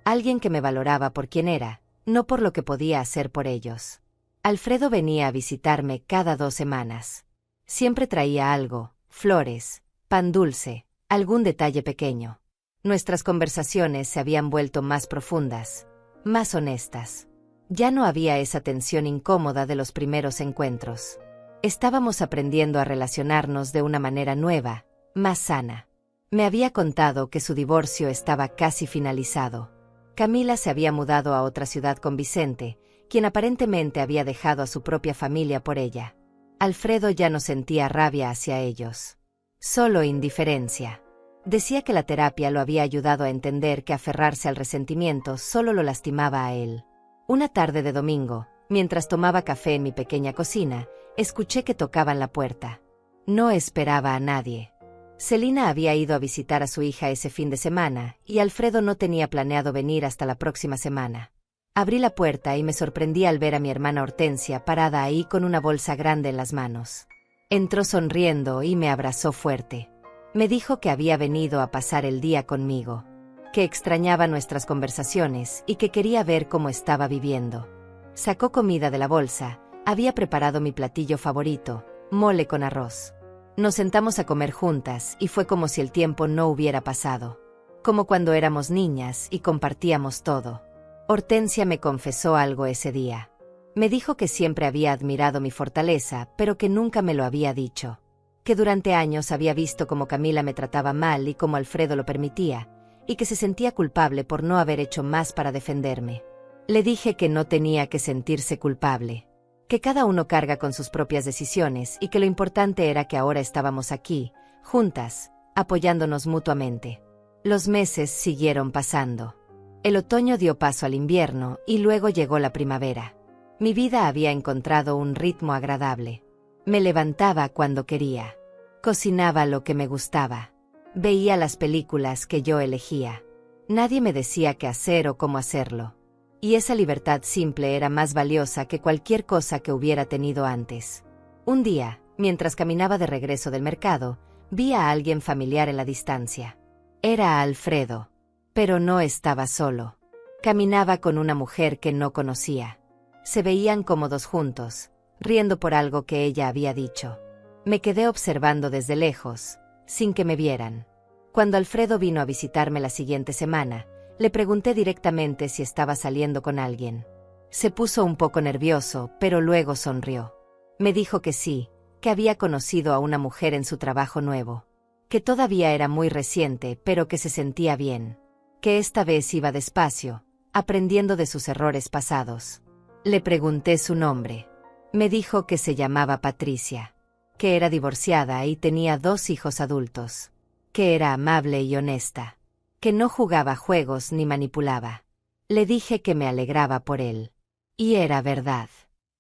Alguien que me valoraba por quien era, no por lo que podía hacer por ellos. Alfredo venía a visitarme cada 2 semanas. Siempre traía algo, flores, pan dulce, algún detalle pequeño. Nuestras conversaciones se habían vuelto más profundas, más honestas. Ya no había esa tensión incómoda de los primeros encuentros. Estábamos aprendiendo a relacionarnos de una manera nueva, más sana. Me había contado que su divorcio estaba casi finalizado. Camila se había mudado a otra ciudad con Vicente, quien aparentemente había dejado a su propia familia por ella. Alfredo ya no sentía rabia hacia ellos. Solo indiferencia. Decía que la terapia lo había ayudado a entender que aferrarse al resentimiento solo lo lastimaba a él. Una tarde de domingo, mientras tomaba café en mi pequeña cocina, escuché que tocaban la puerta. No esperaba a nadie. Celina había ido a visitar a su hija ese fin de semana, y Alfredo no tenía planeado venir hasta la próxima semana. Abrí la puerta y me sorprendí al ver a mi hermana Hortensia parada ahí con una bolsa grande en las manos. Entró sonriendo y me abrazó fuerte. Me dijo que había venido a pasar el día conmigo, que extrañaba nuestras conversaciones y que quería ver cómo estaba viviendo. Sacó comida de la bolsa, había preparado mi platillo favorito, mole con arroz. Nos sentamos a comer juntas y fue como si el tiempo no hubiera pasado. Como cuando éramos niñas y compartíamos todo. Hortensia me confesó algo ese día. Me dijo que siempre había admirado mi fortaleza, pero que nunca me lo había dicho. Que durante años había visto cómo Camila me trataba mal y cómo Alfredo lo permitía, y que se sentía culpable por no haber hecho más para defenderme. Le dije que no tenía que sentirse culpable, que cada uno carga con sus propias decisiones y que lo importante era que ahora estábamos aquí, juntas, apoyándonos mutuamente. Los meses siguieron pasando. El otoño dio paso al invierno y luego llegó la primavera. Mi vida había encontrado un ritmo agradable. Me levantaba cuando quería. Cocinaba lo que me gustaba. Veía las películas que yo elegía. Nadie me decía qué hacer o cómo hacerlo. Y esa libertad simple era más valiosa que cualquier cosa que hubiera tenido antes. Un día, mientras caminaba de regreso del mercado, vi a alguien familiar en la distancia. Era Alfredo. Pero no estaba solo. Caminaba con una mujer que no conocía. Se veían cómodos juntos, riendo por algo que ella había dicho. Me quedé observando desde lejos, sin que me vieran. Cuando Alfredo vino a visitarme la siguiente semana, le pregunté directamente si estaba saliendo con alguien. Se puso un poco nervioso, pero luego sonrió. Me dijo que sí, que había conocido a una mujer en su trabajo nuevo. Que todavía era muy reciente, pero que se sentía bien. Que esta vez iba despacio, aprendiendo de sus errores pasados. Le pregunté su nombre. Me dijo que se llamaba Patricia. Que era divorciada y tenía 2 hijos adultos. Que era amable y honesta. Que no jugaba juegos ni manipulaba. Le dije que me alegraba por él. Y era verdad.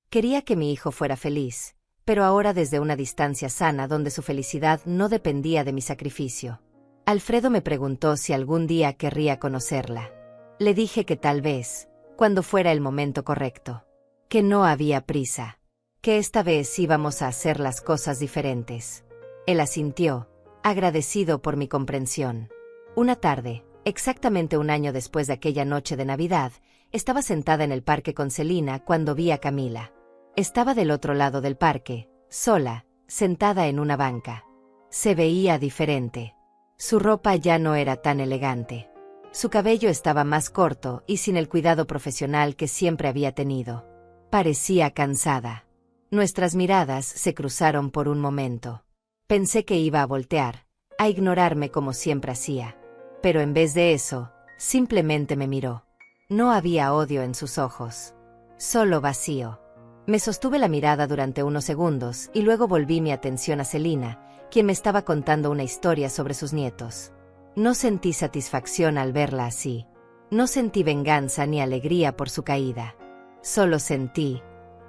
Quería que mi hijo fuera feliz, pero ahora desde una distancia sana donde su felicidad no dependía de mi sacrificio. Alfredo me preguntó si algún día querría conocerla. Le dije que tal vez, cuando fuera el momento correcto. Que no había prisa. Que esta vez íbamos a hacer las cosas diferentes. Él asintió, agradecido por mi comprensión. Una tarde, exactamente un año después de aquella noche de Navidad, estaba sentada en el parque con Celina cuando vi a Camila. Estaba del otro lado del parque, sola, sentada en una banca. Se veía diferente. Su ropa ya no era tan elegante. Su cabello estaba más corto y sin el cuidado profesional que siempre había tenido. Parecía cansada. Nuestras miradas se cruzaron por un momento. Pensé que iba a voltear, a ignorarme como siempre hacía. Pero en vez de eso, simplemente me miró. No había odio en sus ojos. Solo vacío. Me sostuve la mirada durante unos segundos y luego volví mi atención a Celina, quien me estaba contando una historia sobre sus nietos. No sentí satisfacción al verla así. No sentí venganza ni alegría por su caída. Solo sentí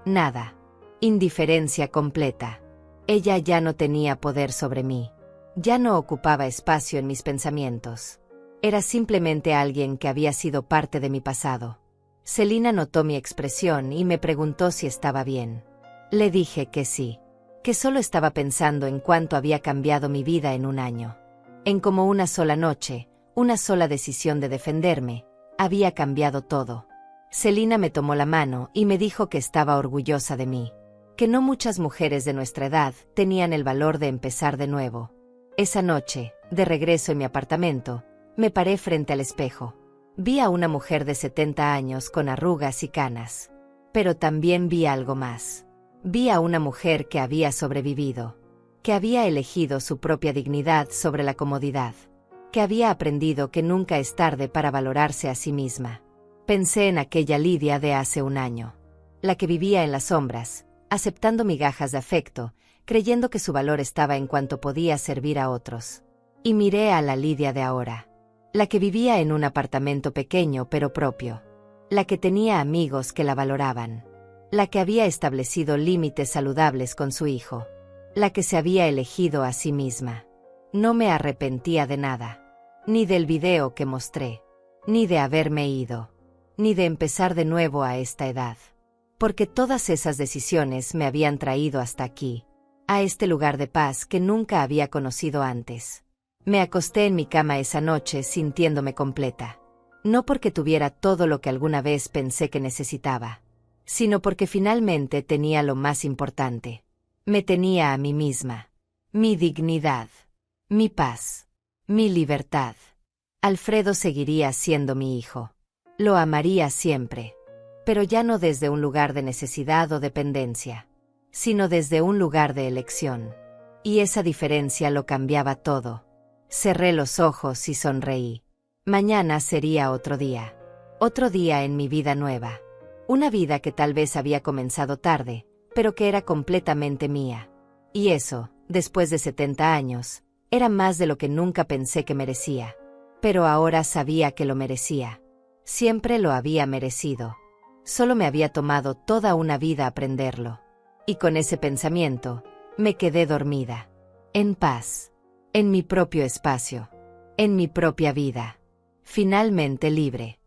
nada. Indiferencia completa. Ella ya no tenía poder sobre mí. Ya no ocupaba espacio en mis pensamientos. Era simplemente alguien que había sido parte de mi pasado. Celina notó mi expresión y me preguntó si estaba bien. Le dije que sí. Que solo estaba pensando en cuánto había cambiado mi vida en un año. En como una sola noche, una sola decisión de defenderme, había cambiado todo. Celina me tomó la mano y me dijo que estaba orgullosa de mí. Que no muchas mujeres de nuestra edad tenían el valor de empezar de nuevo. Esa noche, de regreso en mi apartamento, me paré frente al espejo. Vi a una mujer de 70 años con arrugas y canas. Pero también vi algo más. Vi a una mujer que había sobrevivido. Que había elegido su propia dignidad sobre la comodidad. Que había aprendido que nunca es tarde para valorarse a sí misma. Pensé en aquella Lidia de hace un año. La que vivía en las sombras, aceptando migajas de afecto, creyendo que su valor estaba en cuanto podía servir a otros. Y miré a la Lidia de ahora. La que vivía en un apartamento pequeño pero propio. La que tenía amigos que la valoraban. La que había establecido límites saludables con su hijo. La que se había elegido a sí misma. No me arrepentía de nada. Ni del video que mostré. Ni de haberme ido. Ni de empezar de nuevo a esta edad. Porque todas esas decisiones me habían traído hasta aquí. A este lugar de paz que nunca había conocido antes. Me acosté en mi cama esa noche sintiéndome completa. No porque tuviera todo lo que alguna vez pensé que necesitaba, sino porque finalmente tenía lo más importante. Me tenía a mí misma. Mi dignidad. Mi paz. Mi libertad. Alfredo seguiría siendo mi hijo. Lo amaría siempre. Pero ya no desde un lugar de necesidad o dependencia, sino desde un lugar de elección. Y esa diferencia lo cambiaba todo. Cerré los ojos y sonreí. Mañana sería otro día. Otro día en mi vida nueva. Una vida que tal vez había comenzado tarde, pero que era completamente mía. Y eso, después de 70 años, Era más de lo que nunca pensé que merecía. Pero ahora sabía que lo merecía. Siempre lo había merecido. Solo me había tomado toda una vida aprenderlo. Y con ese pensamiento, me quedé dormida. En paz. En mi propio espacio. En mi propia vida. Finalmente libre.